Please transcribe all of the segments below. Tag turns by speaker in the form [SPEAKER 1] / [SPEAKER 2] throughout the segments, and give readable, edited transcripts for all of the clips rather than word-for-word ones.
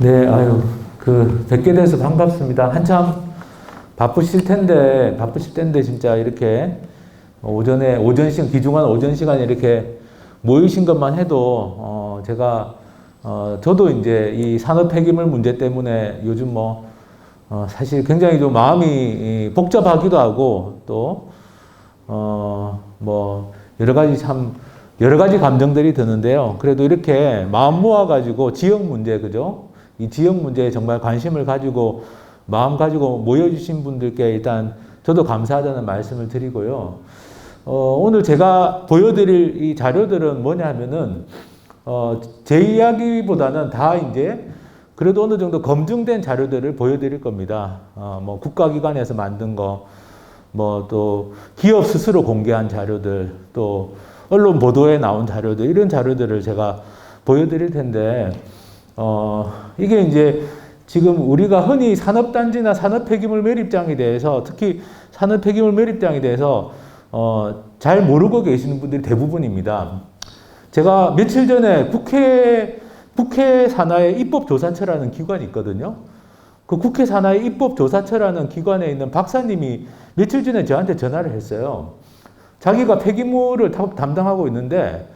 [SPEAKER 1] 네, 아유, 뵙게 돼서 반갑습니다. 한참 바쁘실 텐데 진짜 이렇게 오전 시간, 귀중한 오전 시간에 이렇게 모이신 것만 해도, 저도 이제 이 산업 폐기물 문제 때문에 요즘 사실 굉장히 좀 마음이 복잡하기도 하고, 또, 여러 가지 감정들이 드는데요. 그래도 이렇게 마음 모아가지고 지역 문제, 그죠? 이 지역 문제에 정말 관심을 가지고 마음 가지고 모여주신 분들께 일단 저도 감사하다는 말씀을 드리고요. 오늘 제가 보여드릴 이 자료들은 뭐냐 하면은, 제 이야기보다는 다 이제 그래도 어느 정도 검증된 자료들을 보여드릴 겁니다. 국가기관에서 만든 거, 또 기업 스스로 공개한 자료들, 또 언론 보도에 나온 자료들, 이런 자료들을 제가 보여드릴 텐데, 이게 이제 지금 우리가 흔히 산업단지나 산업폐기물 매립장에 대해서, 특히 산업폐기물 매립장에 대해서, 잘 모르고 계시는 분들이 대부분입니다. 제가 며칠 전에 국회 산하의 입법조사처라는 기관이 있거든요. 그 국회 산하의 입법조사처라는 기관에 있는 박사님이 며칠 전에 저한테 전화를 했어요. 자기가 폐기물을 담당하고 있는데,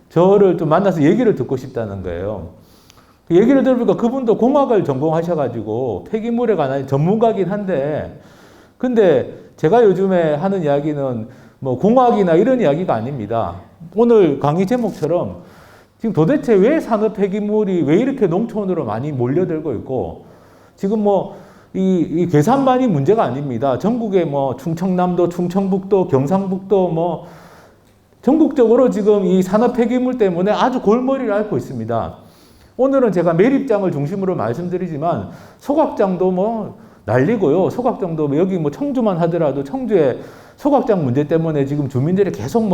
[SPEAKER 1] 저를 좀 만나서 얘기를 듣고 싶다는 거예요. 얘기를 들으니까 그분도 공학을 전공하셔가지고 폐기물에 관한 전문가긴 한데, 근데 제가 요즘에 하는 이야기는 공학이나 이런 이야기가 아닙니다. 오늘 강의 제목처럼 지금 도대체 왜 산업 폐기물이 왜 이렇게 농촌으로 많이 몰려들고 있고, 지금 이 괴산만이 문제가 아닙니다. 전국에 충청남도, 충청북도, 경상북도 전국적으로 지금 이 산업 폐기물 때문에 아주 골머리를 앓고 있습니다. 오늘은 제가 매립장을 중심으로 말씀드리지만 소각장도 난리고요. 소각장도 여기 청주만 하더라도 청주의 소각장 문제 때문에 지금 주민들이 계속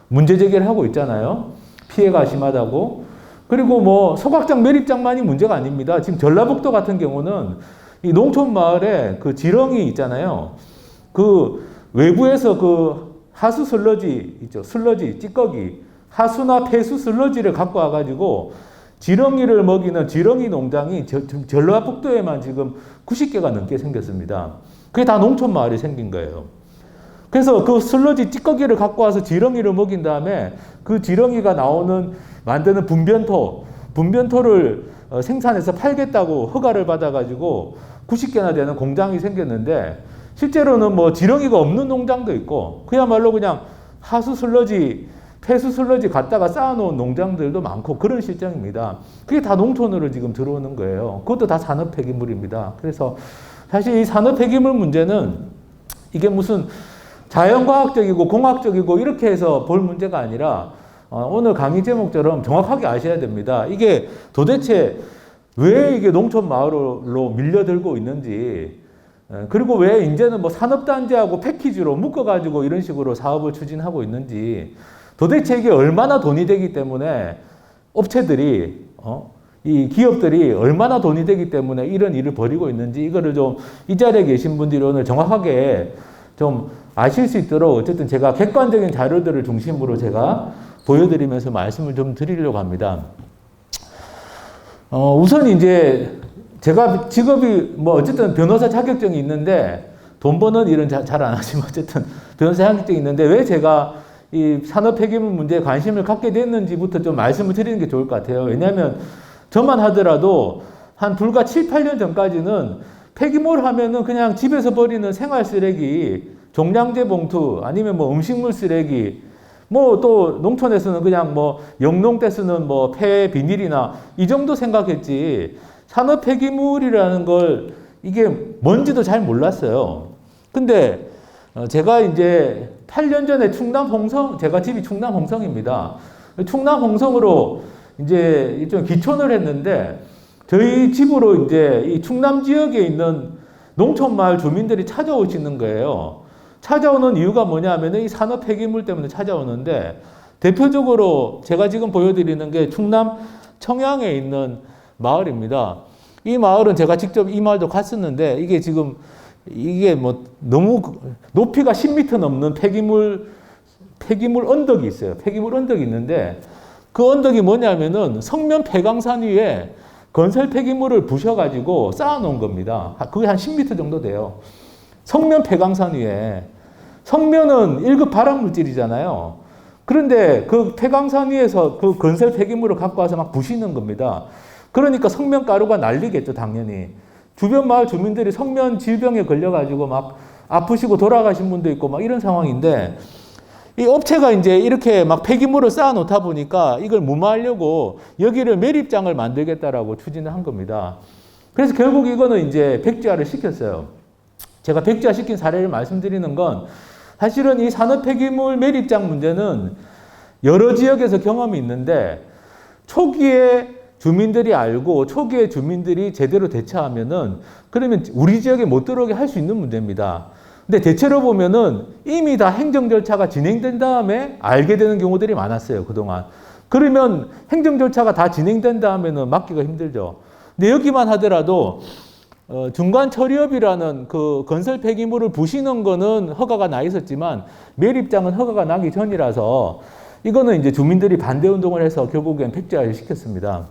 [SPEAKER 1] 문제 제기를 하고 있잖아요. 피해가 심하다고. 그리고 소각장 매립장만이 문제가 아닙니다. 지금 전라북도 같은 경우는 이 농촌 마을에 그 지렁이 있잖아요. 그 외부에서 그 하수 슬러지 있죠. 슬러지, 찌꺼기. 하수나 폐수 슬러지를 갖고 와가지고 지렁이를 먹이는 지렁이 농장이 전라북도에만 지금 90개가 넘게 생겼습니다. 그게 다 농촌 마을이 생긴 거예요. 그래서 그 슬러지 찌꺼기를 갖고 와서 지렁이를 먹인 다음에 그 지렁이가 만드는 분변토를 생산해서 팔겠다고 허가를 받아가지고 90개나 되는 공장이 생겼는데, 실제로는 지렁이가 없는 농장도 있고, 그야말로 그냥 하수 슬러지, 폐수 슬러지 갖다가 쌓아놓은 농장들도 많고 그런 실정입니다. 그게 다 농촌으로 지금 들어오는 거예요. 그것도 다 산업 폐기물입니다. 그래서 사실 이 산업 폐기물 문제는 이게 무슨 자연과학적이고 공학적이고 이렇게 해서 볼 문제가 아니라, 오늘 강의 제목처럼 정확하게 아셔야 됩니다. 이게 도대체 왜 이게 농촌 마을로 밀려들고 있는지, 그리고 왜 이제는 산업단지하고 패키지로 묶어가지고 이런 식으로 사업을 추진하고 있는지, 도대체 이게 얼마나 돈이 되기 때문에 업체들이, 이 기업들이 얼마나 돈이 되기 때문에 이런 일을 벌이고 있는지, 이거를 좀 이 자리에 계신 분들이 오늘 정확하게 좀 아실 수 있도록 어쨌든 제가 객관적인 자료들을 중심으로 제가 보여드리면서 말씀을 좀 드리려고 합니다. 우선 이제 제가 직업이 어쨌든 변호사 자격증이 있는데, 돈 버는 일은 잘 안 하지만 어쨌든 변호사 자격증이 있는데, 왜 제가 이 산업 폐기물 문제에 관심을 갖게 됐는지부터 좀 말씀을 드리는 게 좋을 것 같아요. 왜냐하면 저만 하더라도 한 불과 7, 8년 전까지는 폐기물 하면은 그냥 집에서 버리는 생활 쓰레기, 종량제 봉투, 아니면 음식물 쓰레기, 또 농촌에서는 그냥 영농 때 쓰는 폐 비닐이나 이 정도 생각했지, 산업 폐기물이라는 걸 이게 뭔지도 잘 몰랐어요. 근데 제가 이제 8년 전에 충남 홍성, 제가 집이 충남 홍성입니다. 충남 홍성으로 이제 좀 기촌을 했는데, 저희 집으로 이제 이 충남 지역에 있는 농촌 마을 주민들이 찾아오시는 거예요. 찾아오는 이유가 뭐냐면 이 산업 폐기물 때문에 찾아오는데, 대표적으로 제가 지금 보여드리는 게 충남 청양에 있는 마을입니다. 이 마을은 제가 직접 이 마을도 갔었는데, 이게 너무 높이가 10m 넘는 폐기물 언덕이 있어요. 폐기물 언덕이 있는데, 그 언덕이 뭐냐면은 성면 폐광산 위에 건설 폐기물을 부셔가지고 쌓아놓은 겁니다. 그게 한 10m 정도 돼요. 성면 폐광산 위에. 성면은 1급 발암물질이잖아요. 그런데 그 폐광산 위에서 그 건설 폐기물을 갖고 와서 막 부시는 겁니다. 그러니까 성면 가루가 난리겠죠, 당연히. 주변 마을 주민들이 성면 질병에 걸려가지고 막 아프시고 돌아가신 분도 있고 막 이런 상황인데, 이 업체가 이제 이렇게 막 폐기물을 쌓아 놓다 보니까 이걸 무마하려고 여기를 매립장을 만들겠다라고 추진을 한 겁니다. 그래서 결국 이거는 이제 백지화를 시켰어요. 제가 백지화 시킨 사례를 말씀드리는 건 사실은 이 산업 폐기물 매립장 문제는 여러 지역에서 경험이 있는데 초기에 주민들이 알고 초기에 주민들이 제대로 대처하면은 그러면 우리 지역에 못 들어오게 할 수 있는 문제입니다. 근데 대체로 보면은 이미 다 행정 절차가 진행된 다음에 알게 되는 경우들이 많았어요, 그동안. 그러면 행정 절차가 다 진행된 다음에는 막기가 힘들죠. 근데 여기만 하더라도 중간 처리업이라는 그 건설 폐기물을 부시는 거는 허가가 나 있었지만 매립장은 허가가 나기 전이라서 이거는 이제 주민들이 반대 운동을 해서 결국엔 폐지화를 시켰습니다.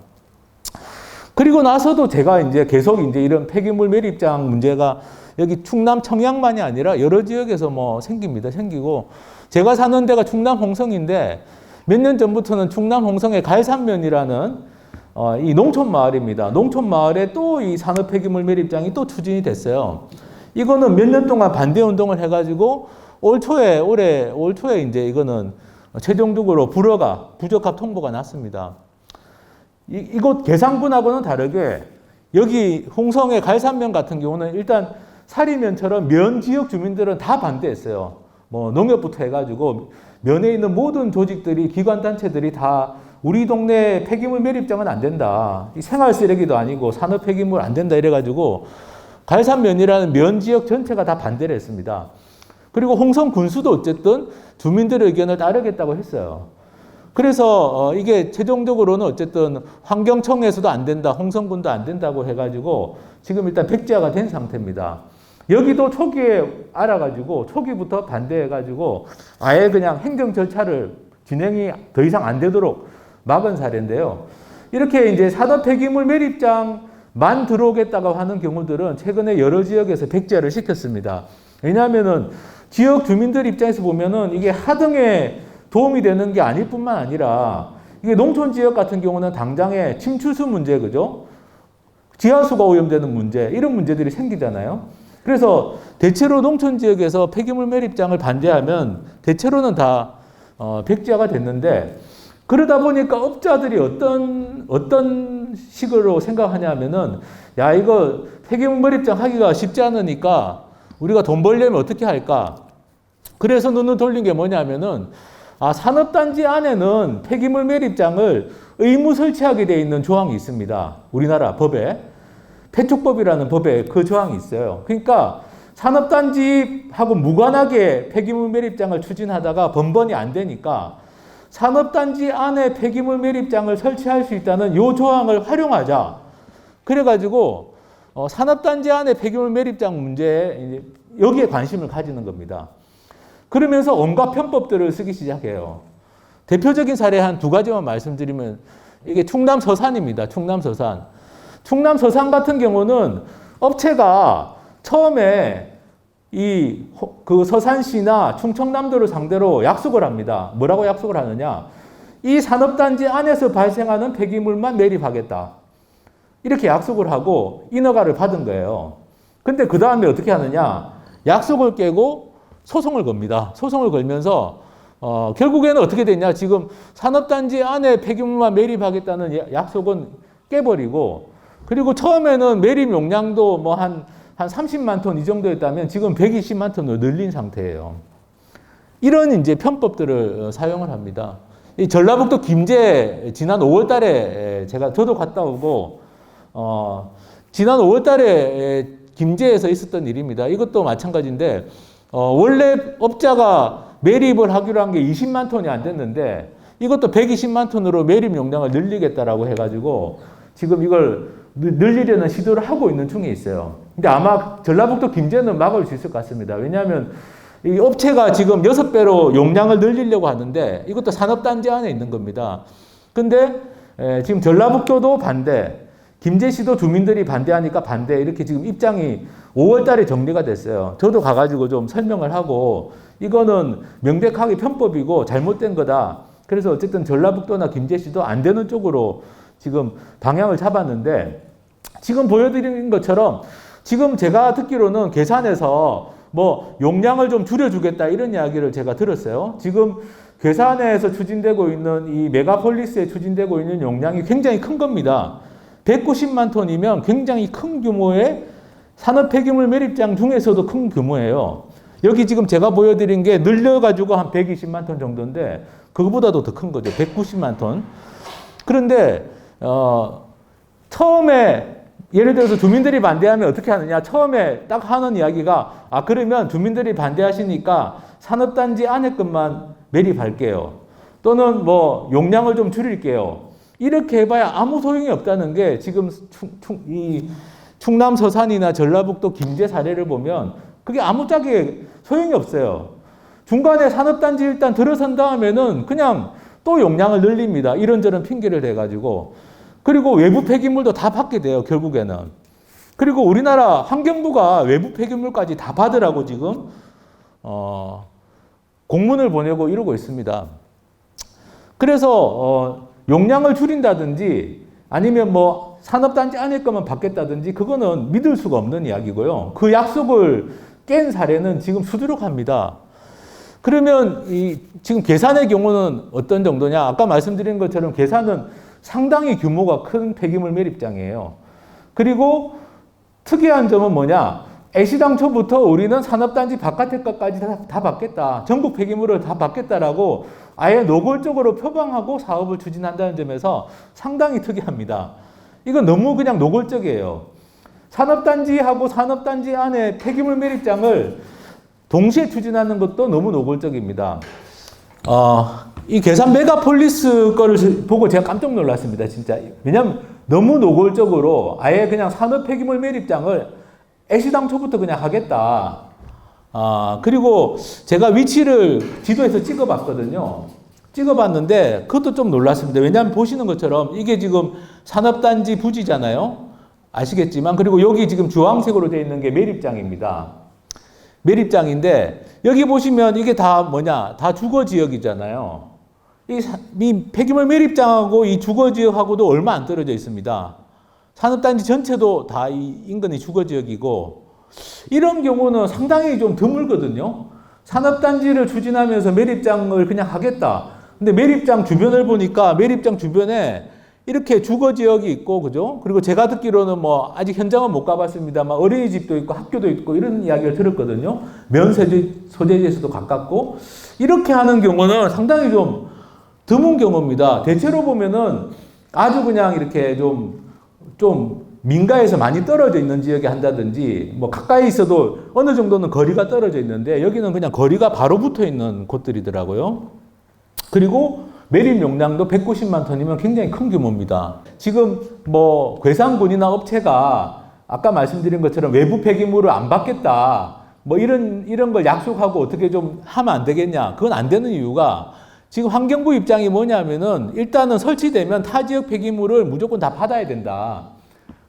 [SPEAKER 1] 그리고 나서도 제가 이제 계속 이제 이런 폐기물 매립장 문제가 여기 충남 청양만이 아니라 여러 지역에서 뭐 생깁니다. 생기고 제가 사는 데가 충남 홍성인데 몇 년 전부터는 충남 홍성의 갈산면이라는 이 농촌 마을입니다. 농촌 마을에 또 이 산업 폐기물 매립장이 또 추진이 됐어요. 이거는 몇 년 동안 반대 운동을 해가지고 올 초에 이제 이거는 최종적으로 부적합 통보가 났습니다. 이곳 계상군하고는 다르게 여기 홍성의 갈산면 같은 경우는 일단 사리면처럼 면 지역 주민들은 다 반대했어요. 뭐 농협부터 해가지고 면에 있는 모든 조직들이 기관단체들이 다 우리 동네 폐기물 매립장은 안 된다. 이 생활 쓰레기도 아니고 산업 폐기물 안 된다 이래가지고 갈산면이라는 면 지역 전체가 다 반대를 했습니다. 그리고 홍성 군수도 어쨌든 주민들의 의견을 따르겠다고 했어요. 그래서 이게 최종적으로는 어쨌든 환경청에서도 안 된다, 홍성군도 안 된다고 해가지고 지금 일단 백지화가 된 상태입니다. 여기도 초기에 알아가지고 초기부터 반대해가지고 아예 그냥 행정 절차를 진행이 더 이상 안 되도록 막은 사례인데요. 이렇게 이제 산업 폐기물 매립장만 들어오겠다고 하는 경우들은 최근에 여러 지역에서 백지화를 시켰습니다. 왜냐하면은 지역 주민들 입장에서 보면은 이게 하등에 도움이 되는 게 아닐 뿐만 아니라 이게 농촌 지역 같은 경우는 당장에 침출수 문제, 그죠? 지하수가 오염되는 문제, 이런 문제들이 생기잖아요. 그래서 대체로 농촌 지역에서 폐기물 매립장을 반대하면 대체로는 다 백지화가 됐는데 그러다 보니까 업자들이 어떤 식으로 생각하냐면은 야, 이거 폐기물 매립장 하기가 쉽지 않으니까 우리가 돈 벌려면 어떻게 할까? 그래서 눈을 돌린 게 뭐냐면은 산업단지 안에는 폐기물 매립장을 의무 설치하게 되어 있는 조항이 있습니다. 우리나라 법에. 폐촉법이라는 법에 그 조항이 있어요. 그러니까 산업단지하고 무관하게 폐기물 매립장을 추진하다가 번번이 안 되니까 산업단지 안에 폐기물 매립장을 설치할 수 있다는 이 조항을 활용하자. 그래가지고 산업단지 안에 폐기물 매립장 문제에 여기에 관심을 가지는 겁니다. 그러면서 온갖 편법들을 쓰기 시작해요. 대표적인 사례 한 두 가지만 말씀드리면 이게 충남 서산입니다. 충남 서산. 충남 서산 같은 경우는 업체가 처음에 그 서산시나 충청남도를 상대로 약속을 합니다. 뭐라고 약속을 하느냐? 이 산업단지 안에서 발생하는 폐기물만 매립하겠다. 이렇게 약속을 하고 인허가를 받은 거예요. 근데 그 다음에 어떻게 하느냐? 약속을 깨고 소송을 겁니다. 소송을 걸면서 결국에는 어떻게 됐냐? 지금 산업단지 안에 폐기물만 매립하겠다는 약속은 깨버리고 그리고 처음에는 매립 용량도 뭐 한 30만 톤 이 정도였다면 지금 120만 톤으로 늘린 상태예요. 이런 이제 편법들을 사용을 합니다. 이 전라북도 김제 지난 5월 달에 저도 갔다 오고 지난 5월 달에 김제에서 있었던 일입니다. 이것도 마찬가지인데 원래 업자가 매립을 하기로 한 게 20만 톤이 안 됐는데 이것도 120만 톤으로 매립 용량을 늘리겠다라고 해가지고 지금 이걸 늘리려는 시도를 하고 있는 중에 있어요. 근데 아마 전라북도 김제는 막을 수 있을 것 같습니다. 왜냐하면 이 업체가 지금 6배로 용량을 늘리려고 하는데 이것도 산업단지 안에 있는 겁니다. 근데 지금 전라북도도 반대, 김제시도 주민들이 반대하니까 반대 이렇게 지금 입장이 5월 달에 정리가 됐어요. 저도 가가지고 좀 설명을 하고 이거는 명백하게 편법이고 잘못된 거다. 그래서 어쨌든 전라북도나 김제시도 안 되는 쪽으로 지금 방향을 잡았는데 지금 보여드린 것처럼 지금 제가 듣기로는 괴산에서 뭐 용량을 좀 줄여주겠다 이런 이야기를 제가 들었어요. 지금 괴산에서 추진되고 있는 이 메가폴리스에 추진되고 있는 용량이 굉장히 큰 겁니다. 190만 톤이면 굉장히 큰 규모의 산업 폐기물 매립장 중에서도 큰 규모예요. 여기 지금 제가 보여드린 게 늘려가지고 한 120만 톤 정도인데 그거보다도 더 큰 거죠. 190만 톤. 그런데 처음에 예를 들어서 주민들이 반대하면 어떻게 하느냐. 처음에 딱 하는 이야기가 그러면 주민들이 반대하시니까 산업단지 안에 것만 매립할게요. 또는 뭐 용량을 좀 줄일게요. 이렇게 해봐야 아무 소용이 없다는 게 지금 이 충남 서산이나 전라북도 김제 사례를 보면 그게 아무짝에 소용이 없어요. 중간에 산업단지 일단 들어선 다음에는 그냥 또 용량을 늘립니다. 이런저런 핑계를 대가지고. 그리고 외부 폐기물도 다 받게 돼요, 결국에는. 그리고 우리나라 환경부가 외부 폐기물까지 다 받으라고 지금 공문을 보내고 이러고 있습니다. 그래서 용량을 줄인다든지 아니면 뭐 산업단지 안에 거만 받겠다든지 그거는 믿을 수가 없는 이야기고요. 그 약속을 깬 사례는 지금 수두룩합니다. 그러면 지금 괴산의 경우는 어떤 정도냐? 아까 말씀드린 것처럼 괴산은 상당히 규모가 큰 폐기물 매립장이에요. 그리고 특이한 점은 뭐냐? 애시당초부터 우리는 산업단지 바깥의 것까지 다 받겠다. 전국 폐기물을 다 받겠다라고 아예 노골적으로 표방하고 사업을 추진한다는 점에서 상당히 특이합니다. 이건 너무 그냥 노골적이에요. 산업단지하고 산업단지 안에 폐기물 매립장을 동시에 추진하는 것도 너무 노골적입니다. 이 괴산 메가폴리스 거를 보고 제가 깜짝 놀랐습니다, 진짜. 왜냐면 너무 노골적으로 아예 그냥 산업 폐기물 매립장을 애시당초부터 그냥 하겠다. 그리고 제가 위치를 지도에서 찍어봤거든요. 찍어봤는데 그것도 좀 놀랐습니다. 왜냐하면 보시는 것처럼 이게 지금 산업단지 부지잖아요. 아시겠지만 그리고 여기 지금 주황색으로 되어 있는 게 매립장입니다. 매립장인데 여기 보시면 이게 다 뭐냐? 다 주거지역이잖아요. 이 폐기물 매립장하고 이 주거지역하고도 얼마 안 떨어져 있습니다. 산업단지 전체도 다 이 인근이 주거지역이고 이런 경우는 상당히 좀 드물거든요. 산업단지를 추진하면서 매립장을 그냥 하겠다. 근데 매립장 주변을 보니까 매립장 주변에 이렇게 주거지역이 있고, 그죠? 그리고 제가 듣기로는 뭐 아직 현장은 못 가봤습니다만 어린이집도 있고 학교도 있고 이런 이야기를 들었거든요. 소재지에서도 가깝고 이렇게 하는 경우는 상당히 좀 드문 경우입니다. 대체로 보면은 아주 그냥 이렇게 좀 민가에서 많이 떨어져 있는 지역에 한다든지 뭐 가까이 있어도 어느 정도는 거리가 떨어져 있는데 여기는 그냥 거리가 바로 붙어 있는 곳들이더라고요. 그리고 매립 용량도 190만 톤이면 굉장히 큰 규모입니다. 지금 뭐 괴산군이나 업체가 아까 말씀드린 것처럼 외부 폐기물을 안 받겠다 뭐 이런 걸 약속하고 어떻게 좀 하면 안 되겠냐? 그건 안 되는 이유가 지금 환경부 입장이 뭐냐면은 일단은 설치되면 타 지역 폐기물을 무조건 다 받아야 된다.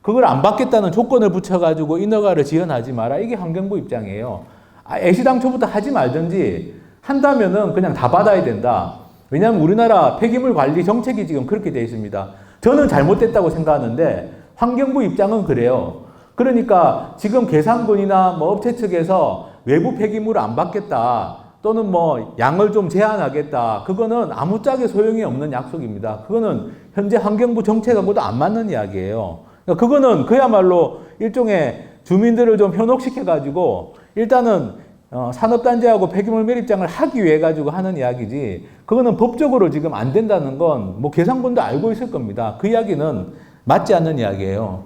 [SPEAKER 1] 그걸 안 받겠다는 조건을 붙여가지고 인허가를 지연하지 마라. 이게 환경부 입장이에요. 애시당초부터 하지 말든지 한다면은 그냥 다 받아야 된다. 왜냐하면 우리나라 폐기물 관리 정책이 지금 그렇게 되어 있습니다. 저는 잘못됐다고 생각하는데 환경부 입장은 그래요. 그러니까 지금 괴산군이나 뭐 업체 측에서 외부 폐기물을 안 받겠다. 또는 뭐 양을 좀 제한하겠다. 그거는 아무짝에 소용이 없는 약속입니다. 그거는 현재 환경부 정책하고도 안 맞는 이야기예요. 그러니까 그거는 그야말로 일종의 주민들을 좀 현혹시켜가지고 일단은 산업단지하고 폐기물 매립장을 하기 위해 가지고 하는 이야기지 그거는 법적으로 지금 안 된다는 건 뭐 괴산군도 알고 있을 겁니다. 그 이야기는 맞지 않는 이야기예요.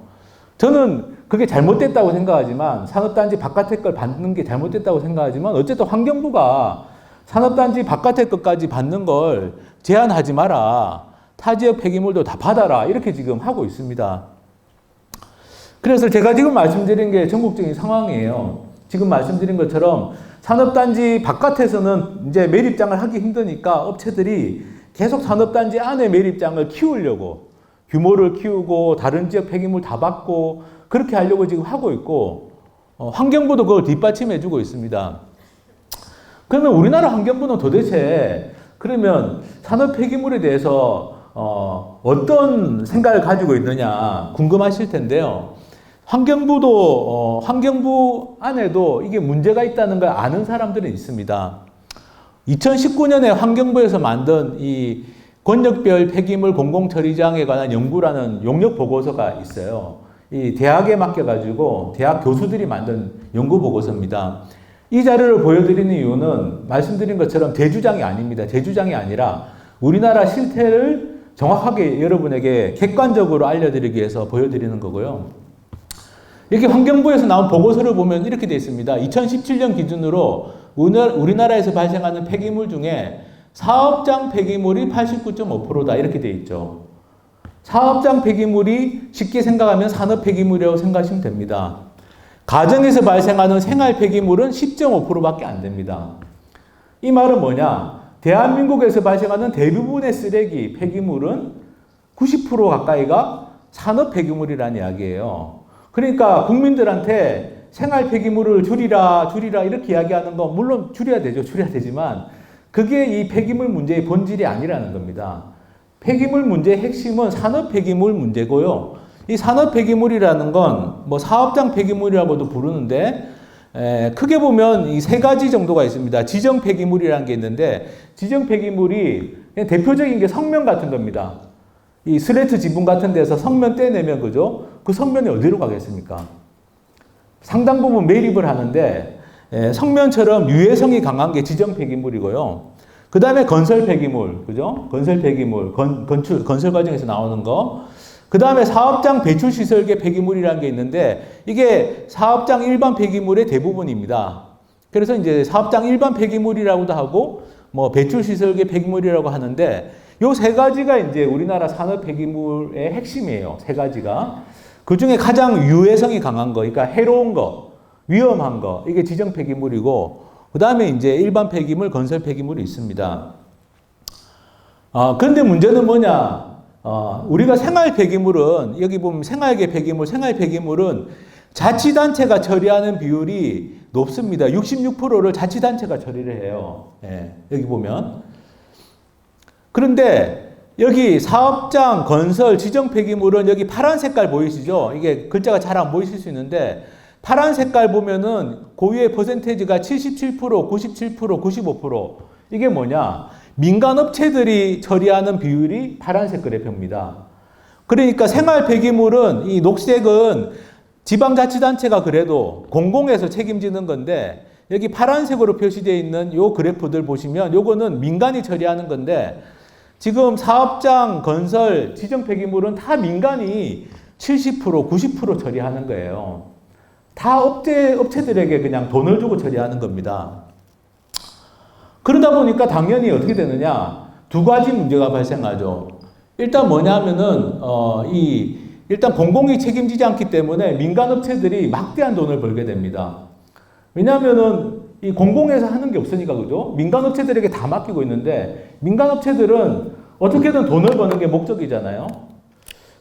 [SPEAKER 1] 저는 그게 잘못됐다고 생각하지만 산업단지 바깥의 걸 받는 게 잘못됐다고 생각하지만 어쨌든 환경부가 산업단지 바깥의 것까지 받는 걸 제한하지 마라. 타지역 폐기물도 다 받아라. 이렇게 지금 하고 있습니다. 그래서 제가 지금 말씀드린 게 전국적인 상황이에요. 지금 말씀드린 것처럼 산업단지 바깥에서는 이제 매립장을 하기 힘드니까 업체들이 계속 산업단지 안에 매립장을 키우려고 규모를 키우고 다른 지역 폐기물 다 받고 그렇게 하려고 지금 하고 있고 환경부도 그걸 뒷받침해 주고 있습니다. 그러면 우리나라 환경부는 도대체 그러면 산업 폐기물에 대해서 어떤 생각을 가지고 있느냐 궁금하실 텐데요. 환경부 안에도 이게 문제가 있다는 걸 아는 사람들은 있습니다. 2019년에 환경부에서 만든 이 권역별 폐기물 공공처리장에 관한 연구라는 용역 보고서가 있어요. 이 대학에 맡겨가지고 대학 교수들이 만든 연구 보고서입니다. 이 자료를 보여드리는 이유는 말씀드린 것처럼 대주장이 아닙니다. 대주장이 아니라 우리나라 실태를 정확하게 여러분에게 객관적으로 알려드리기 위해서 보여드리는 거고요. 이렇게 환경부에서 나온 보고서를 보면 이렇게 되어 있습니다. 2017년 기준으로 우리나라에서 발생하는 폐기물 중에 사업장 폐기물이 89.5%다 이렇게 되어 있죠. 사업장 폐기물이 쉽게 생각하면 산업 폐기물이라고 생각하시면 됩니다. 가정에서 발생하는 생활 폐기물은 10.5%밖에 안 됩니다. 이 말은 뭐냐? 대한민국에서 발생하는 대부분의 쓰레기, 폐기물은 90% 가까이가 산업 폐기물이라는 이야기예요. 그러니까 국민들한테 생활 폐기물을 줄이라 이렇게 이야기하는 건 물론 줄여야 되지만 그게 이 폐기물 문제의 본질이 아니라는 겁니다. 폐기물 문제의 핵심은 산업 폐기물 문제고요. 이 산업 폐기물이라는 건 뭐 사업장 폐기물이라고도 부르는데 크게 보면 이 세 가지 정도가 있습니다. 지정 폐기물이라는 게 있는데 지정 폐기물이 그냥 대표적인 게 성면 같은 겁니다. 이 슬레이트 지붕 같은 데서 성면 떼내면 그죠? 그 성면이 어디로 가겠습니까? 상당 부분 매립을 하는데 성면처럼 유해성이 강한 게 지정 폐기물이고요. 그 다음에 건설 폐기물, 그죠? 건설 폐기물, 건설 과정에서 나오는 거. 그 다음에 사업장 배출 시설계 폐기물이라는 게 있는데 이게 사업장 일반 폐기물의 대부분입니다. 그래서 이제 사업장 일반 폐기물이라고도 하고 뭐 배출 시설계 폐기물이라고 하는데 요 세 가지가 이제 우리나라 산업 폐기물의 핵심이에요. 세 가지가. 그 중에 가장 유해성이 강한 거, 그러니까 해로운 거, 위험한 거, 이게 지정 폐기물이고, 그 다음에 이제 일반 폐기물, 건설 폐기물이 있습니다. 그런데 문제는 뭐냐? 우리가 생활 폐기물은, 여기 보면 생활계 폐기물, 생활 폐기물은 자치단체가 처리하는 비율이 높습니다. 66%를 자치단체가 처리를 해요. 예, 여기 보면. 그런데 여기 사업장, 건설, 지정 폐기물은 여기 파란 색깔 보이시죠? 이게 글자가 잘 안 보이실 수 있는데 파란 색깔 보면은 고유의 퍼센테이지가 77%, 97%, 95%. 이게 뭐냐? 민간업체들이 처리하는 비율이 파란색 그래프입니다. 그러니까 생활 폐기물은 이 녹색은 지방자치단체가 그래도 공공에서 책임지는 건데 여기 파란색으로 표시되어 있는 요 그래프들 보시면 요거는 민간이 처리하는 건데 지금 사업장, 건설, 지정 폐기물은 다 민간이 70%, 90% 처리하는 거예요. 다 업체들에게 그냥 돈을 주고 처리하는 겁니다. 그러다 보니까 당연히 어떻게 되느냐? 두 가지 문제가 발생하죠. 일단 뭐냐면은, 일단 공공이 책임지지 않기 때문에 민간 업체들이 막대한 돈을 벌게 됩니다. 왜냐면은 이 공공에서 하는 게 없으니까, 그죠? 민간 업체들에게 다 맡기고 있는데, 민간 업체들은 어떻게든 돈을 버는 게 목적이잖아요.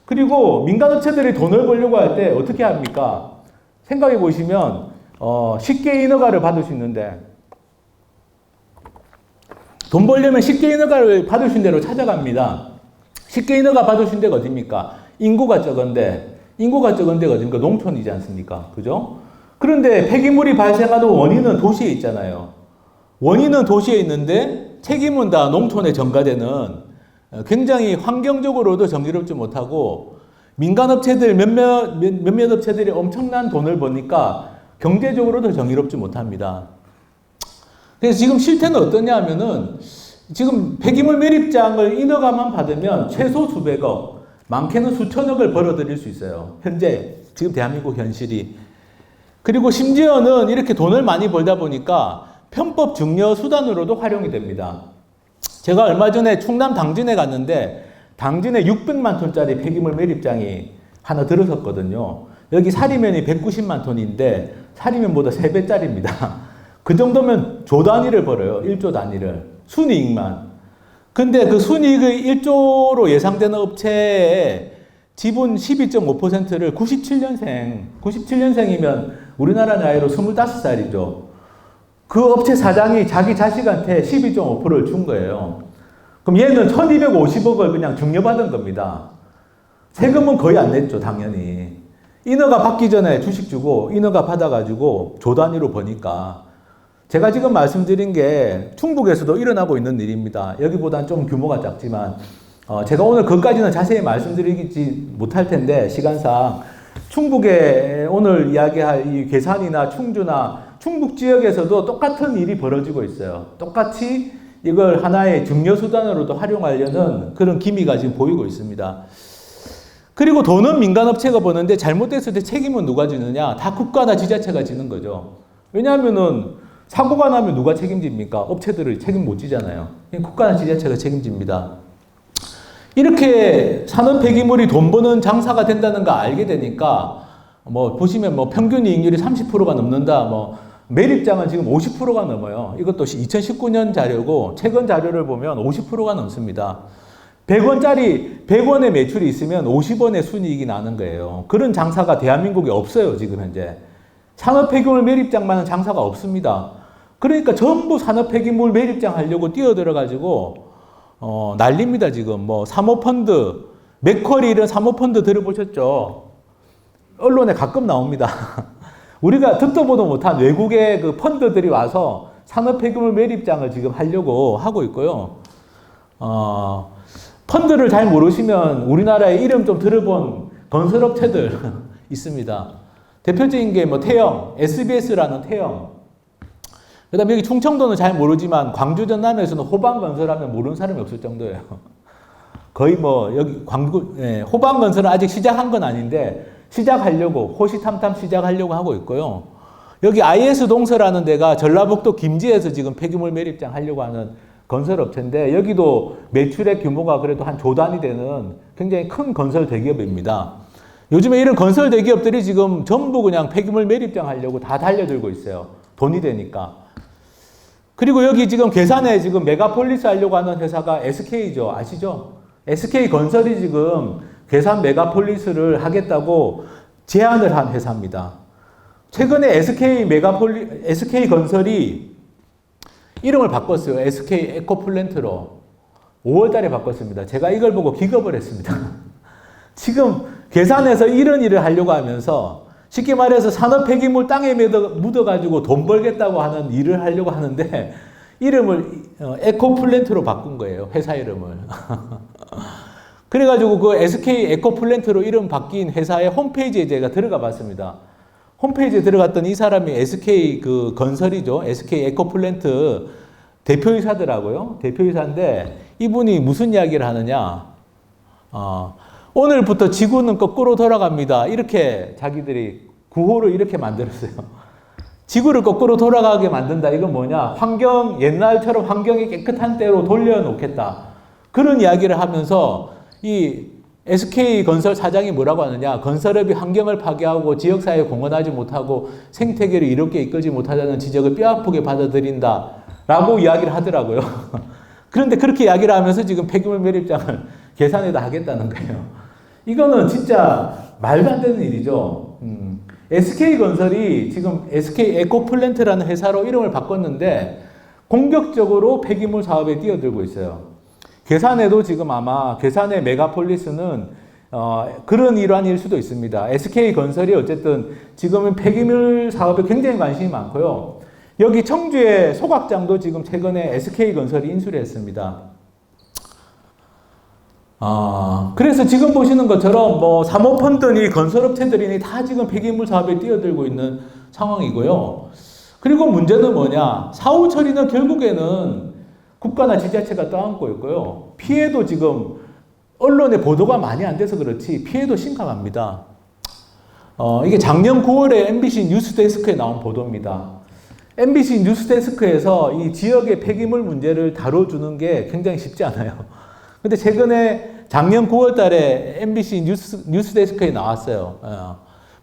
[SPEAKER 1] 그리고 민간 업체들이 돈을 벌려고 할 때 어떻게 합니까? 생각해 보시면, 쉽게 인허가를 받을 수 있는데, 돈 벌려면 쉽게 인허가를 받을 수 있는 데로 찾아갑니다. 쉽게 인허가 받을 수 있는 데가 어딥니까? 인구가 적은 데가 어딥니까? 농촌이지 않습니까? 그죠? 그런데 폐기물이 발생하는 원인은 도시에 있잖아요. 원인은 도시에 있는데 책임은 다 농촌에 전가되는 굉장히 환경적으로도 정의롭지 못하고 민간 업체들 몇몇 업체들이 엄청난 돈을 버니까 경제적으로도 정의롭지 못합니다. 그래서 지금 실태는 어떠냐 하면은 지금 폐기물 매립장을 인허가만 받으면 최소 수백억, 많게는 수천억을 벌어들일 수 있어요. 현재 지금 대한민국 현실이. 그리고 심지어는 이렇게 돈을 많이 벌다 보니까 편법 증여 수단으로도 활용이 됩니다. 제가 얼마 전에 충남 당진에 갔는데 당진에 600만 톤짜리 폐기물 매립장이 하나 들어섰거든요. 여기 사리면이 190만 톤인데 사리면보다 3배짜리입니다. 그 정도면 조 단위를 벌어요. 1조 단위를. 순이익만. 근데 그 순이익의 1조로 예상되는 업체에 지분 12.5%를 97년생이면 우리나라 나이로 25살이죠. 그 업체 사장이 자기 자식한테 12.5%를 준 거예요. 그럼 얘는 1250억을 그냥 증여받은 겁니다. 세금은 거의 안 냈죠, 당연히. 인허가 받기 전에 주식 주고 인허가 받아가지고 조 단위로 버니까. 제가 지금 말씀드린 게 충북에서도 일어나고 있는 일입니다. 여기보다는 좀 규모가 작지만 제가 오늘 그것까지는 자세히 말씀드리지 못할 텐데 시간상 충북에 오늘 이야기할 이 괴산이나 충주나 충북 지역에서도 똑같은 일이 벌어지고 있어요. 똑같이 이걸 하나의 증여수단으로도 활용하려는 그런 기미가 지금 보이고 있습니다. 그리고 돈은 민간업체가 버는데 잘못됐을 때 책임은 누가 지느냐? 다 국가나 지자체가 지는 거죠. 왜냐하면은 사고가 나면 누가 책임집니까? 업체들을 책임 못 지잖아요. 국가나 지자체가 책임집니다. 이렇게 산업 폐기물이 돈 버는 장사가 된다는 거 알게 되니까 보시면 평균 이익률이 30%가 넘는다. 매립장은 지금 50%가 넘어요. 이것도 2019년 자료고 최근 자료를 보면 50%가 넘습니다. 100원의 매출이 있으면 50원의 순이익이 나는 거예요. 그런 장사가 대한민국에 없어요, 지금 현재. 산업 폐기물 매립장만은 장사가 없습니다. 그러니까 전부 산업 폐기물 매립장 하려고 뛰어들어가지고 난립니다, 지금. 사모펀드, 맥쿼리 이런 사모펀드 들어보셨죠? 언론에 가끔 나옵니다. 우리가 듣도 보도 못한 외국의 그 펀드들이 와서 산업 폐기물 매립장을 지금 하려고 하고 있고요. 펀드를 잘 모르시면 우리나라의 이름 좀 들어본 건설업체들 있습니다. 대표적인 게 태영, SBS라는 태영. 그 다음에 여기 충청도는 잘 모르지만 광주 전남에서는 호방건설하면 모르는 사람이 없을 정도예요. 거의 여기 호방건설은 아직 시작한 건 아닌데 시작하려고 호시탐탐 시작하려고 하고 있고요. 여기 IS동서라는 데가 전라북도 김제에서 지금 폐기물 매립장 하려고 하는 건설업체인데 여기도 매출의 규모가 그래도 한 조 단위 되는 굉장히 큰 건설 대기업입니다. 요즘에 이런 건설 대기업들이 지금 전부 그냥 폐기물 매립장 하려고 다 달려들고 있어요. 돈이 되니까. 그리고 여기 지금 괴산에 지금 메가폴리스 하려고 하는 회사가 SK죠. 아시죠? SK건설이 지금 괴산 메가폴리스를 하겠다고 제안을 한 회사입니다. 최근에 SK건설이 이름을 바꿨어요. SK 에코플랜트로. 5월 달에 바꿨습니다. 제가 이걸 보고 기겁을 했습니다. 지금 괴산에서 이런 일을 하려고 하면서 쉽게 말해서 산업 폐기물 땅에 묻어가지고 돈 벌겠다고 하는 일을 하려고 하는데 이름을 에코플랜트로 바꾼 거예요. 회사 이름을. 그래가지고 그 SK 에코플랜트로 이름 바뀐 회사의 홈페이지에 제가 들어가 봤습니다. 홈페이지에 들어갔더니 이 사람이 SK 그 건설이죠. SK 에코플랜트 대표이사더라고요. 대표이사인데 이분이 무슨 이야기를 하느냐. 오늘부터 지구는 거꾸로 돌아갑니다. 이렇게 자기들이 구호를 이렇게 만들었어요. 지구를 거꾸로 돌아가게 만든다. 이건 뭐냐? 옛날처럼 환경이 깨끗한 때로 돌려놓겠다. 그런 이야기를 하면서 이 SK건설 사장이 뭐라고 하느냐? 건설업이 환경을 파괴하고 지역사회에 공헌하지 못하고 생태계를 이롭게 이끌지 못하다는 지적을 뼈아프게 받아들인다. 라고 이야기를 하더라고요. 그런데 그렇게 이야기를 하면서 지금 폐기물 매립장을 괴산에다 하겠다는 거예요. 이거는 진짜 말도 안 되는 일이죠. SK건설이 지금 SK 에코플랜트라는 회사로 이름을 바꿨는데 공격적으로 폐기물 사업에 뛰어들고 있어요. 괴산에도 지금 아마 괴산의 메가폴리스는 그런 일환일 수도 있습니다. SK건설이 어쨌든 지금은 폐기물 사업에 굉장히 관심이 많고요. 여기 청주의 소각장도 지금 최근에 SK건설이 인수를 했습니다. 그래서 지금 보시는 것처럼 사모펀드니 건설업체들이니 다 지금 폐기물 사업에 뛰어들고 있는 상황이고요. 그리고 문제는 뭐냐? 사후 처리는 결국에는 국가나 지자체가 떠안고 있고요. 피해도 지금 언론에 보도가 많이 안 돼서 그렇지 피해도 심각합니다. 이게 작년 9월에 MBC 뉴스데스크에 나온 보도입니다. MBC 뉴스데스크에서 이 지역의 폐기물 문제를 다뤄주는 게 굉장히 쉽지 않아요. 근데 최근에 작년 9월 달에 MBC 뉴스데스크에 나왔어요.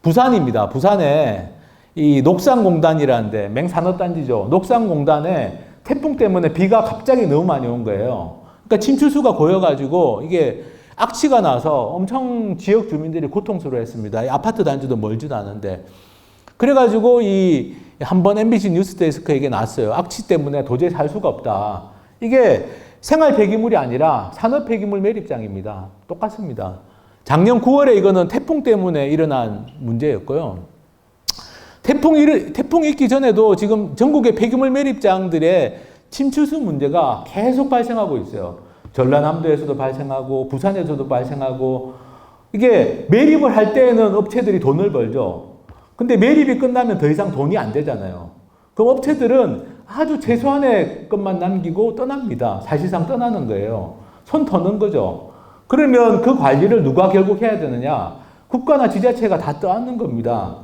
[SPEAKER 1] 부산입니다. 부산에 이 녹산공단이라는데 맹산업단지죠. 녹산공단에 태풍 때문에 비가 갑자기 너무 많이 온 거예요. 그러니까 침출수가 고여가지고 이게 악취가 나서 엄청 지역 주민들이 고통스러워했습니다. 이 아파트 단지도 멀지도 않은데. 그래가지고 한번 MBC 뉴스데스크에게 나왔어요. 악취 때문에 도저히 살 수가 없다. 이게 생활 폐기물이 아니라 산업 폐기물 매립장입니다. 똑같습니다. 작년 9월에 이거는 태풍 때문에 일어난 문제였고요. 태풍이 있기 전에도 지금 전국의 폐기물 매립장들의 침투수 문제가 계속 발생하고 있어요. 전라남도에서도 발생하고 부산에서도 발생하고 이게 매립을 할 때에는 업체들이 돈을 벌죠. 근데 매립이 끝나면 더 이상 돈이 안 되잖아요. 그럼 업체들은 아주 최소한의 것만 남기고 떠납니다. 사실상 떠나는 거예요. 손 터는 거죠. 그러면 그 관리를 누가 결국 해야 되느냐? 국가나 지자체가 다 떠안는 겁니다.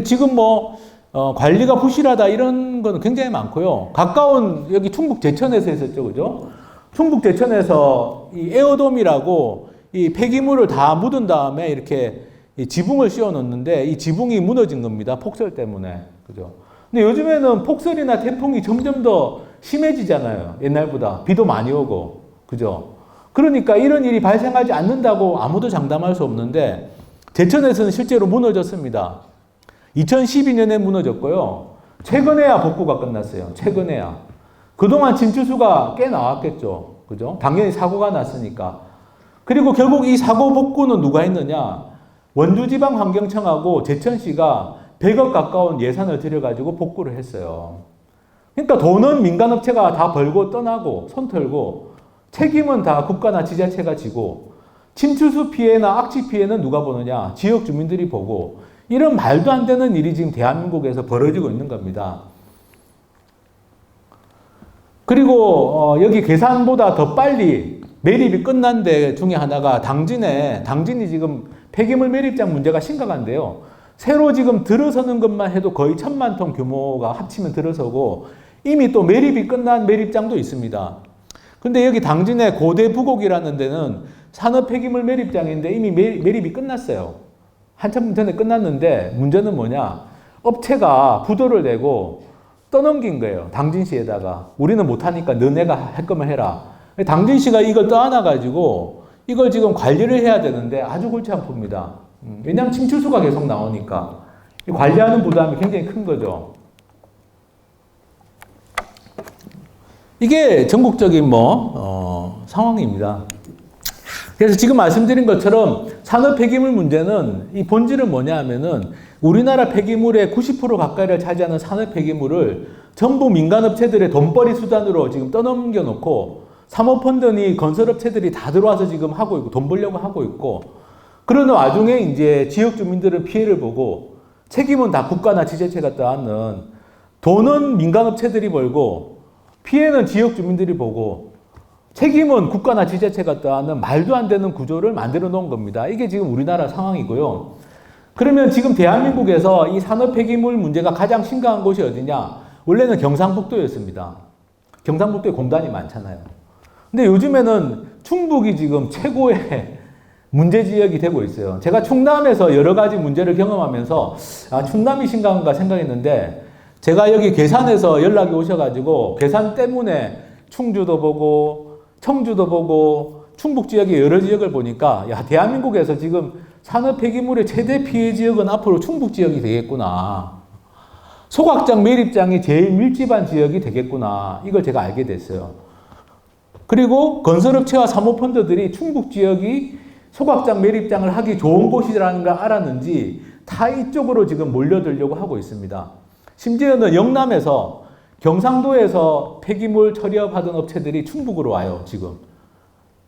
[SPEAKER 1] 지금 관리가 부실하다 이런 거는 굉장히 많고요. 가까운 여기 충북 제천에서 했었죠. 그죠? 충북 제천에서 이 에어돔이라고 이 폐기물을 다 묻은 다음에 이렇게 이 지붕을 씌워 놓는데 이 지붕이 무너진 겁니다. 폭설 때문에. 그죠? 근데 요즘에는 폭설이나 태풍이 점점 더 심해지잖아요. 옛날보다. 비도 많이 오고. 그죠? 그러니까 이런 일이 발생하지 않는다고 아무도 장담할 수 없는데 제천에서는 실제로 무너졌습니다. 2012년에 무너졌고요. 최근에야 복구가 끝났어요. 최근에야. 그동안 침투수가 꽤 나왔겠죠. 그죠? 당연히 사고가 났으니까. 그리고 결국 이 사고 복구는 누가 했느냐? 원주지방환경청하고 제천시가 100억 가까운 예산을 들여가지고 복구를 했어요. 그러니까 돈은 민간업체가 다 벌고 떠나고 손 털고 책임은 다 국가나 지자체가 지고 침투수 피해나 악취 피해는 누가 보느냐? 지역 주민들이 보고 이런 말도 안 되는 일이 지금 대한민국에서 벌어지고 있는 겁니다. 그리고 여기 계산보다 더 빨리 매립이 끝난 데 중에 하나가 당진이 지금 폐기물 매립장 문제가 심각한데요. 새로 지금 들어서는 것만 해도 거의 1000만 톤 규모가 합치면 들어서고 이미 또 매립이 끝난 매립장도 있습니다. 근데 여기 당진의 고대 부곡이라는 데는 산업 폐기물 매립장인데 이미 매립이 끝났어요. 한참 전에 끝났는데 문제는 뭐냐? 업체가 부도를 내고 떠넘긴 거예요. 당진시에다가. 우리는 못하니까 너네가 할 거면 해라. 당진시가 이걸 떠안아가지고 이걸 지금 관리를 해야 되는데 아주 골치 아픕니다. 왜냐하면 침투수가 계속 나오니까. 관리하는 부담이 굉장히 큰 거죠. 이게 전국적인 상황입니다. 그래서 지금 말씀드린 것처럼 산업 폐기물 문제는 이 본질은 뭐냐 하면은 우리나라 폐기물의 90% 가까이를 차지하는 산업 폐기물을 전부 민간업체들의 돈벌이 수단으로 지금 떠넘겨 놓고 사모펀드니 건설업체들이 다 들어와서 지금 하고 있고 돈 벌려고 하고 있고 그러는 와중에 이제 지역 주민들은 피해를 보고 책임은 다 국가나 지자체가 떠안는 돈은 민간업체들이 벌고 피해는 지역 주민들이 보고 책임은 국가나 지자체가 떠안는 말도 안 되는 구조를 만들어 놓은 겁니다. 이게 지금 우리나라 상황이고요. 그러면 지금 대한민국에서 이 산업 폐기물 문제가 가장 심각한 곳이 어디냐? 원래는 경상북도였습니다. 경상북도에 공단이 많잖아요. 근데 요즘에는 충북이 지금 최고의 문제 지역이 되고 있어요. 제가 충남에서 여러 가지 문제를 경험하면서 충남이 심각한가 생각했는데 제가 여기 괴산에서 연락이 오셔가지고 괴산 때문에 충주도 보고 청주도 보고 충북 지역의 여러 지역을 보니까 대한민국에서 지금 산업 폐기물의 최대 피해 지역은 앞으로 충북 지역이 되겠구나. 소각장 매립장이 제일 밀집한 지역이 되겠구나. 이걸 제가 알게 됐어요. 그리고 건설업체와 사모펀드들이 충북 지역이 소각장 매립장을 하기 좋은 곳이라는 걸 알았는지 다 이쪽으로 지금 몰려들려고 하고 있습니다. 심지어는 영남에서 경상도에서 폐기물 처리업하던 업체들이 충북으로 와요, 지금.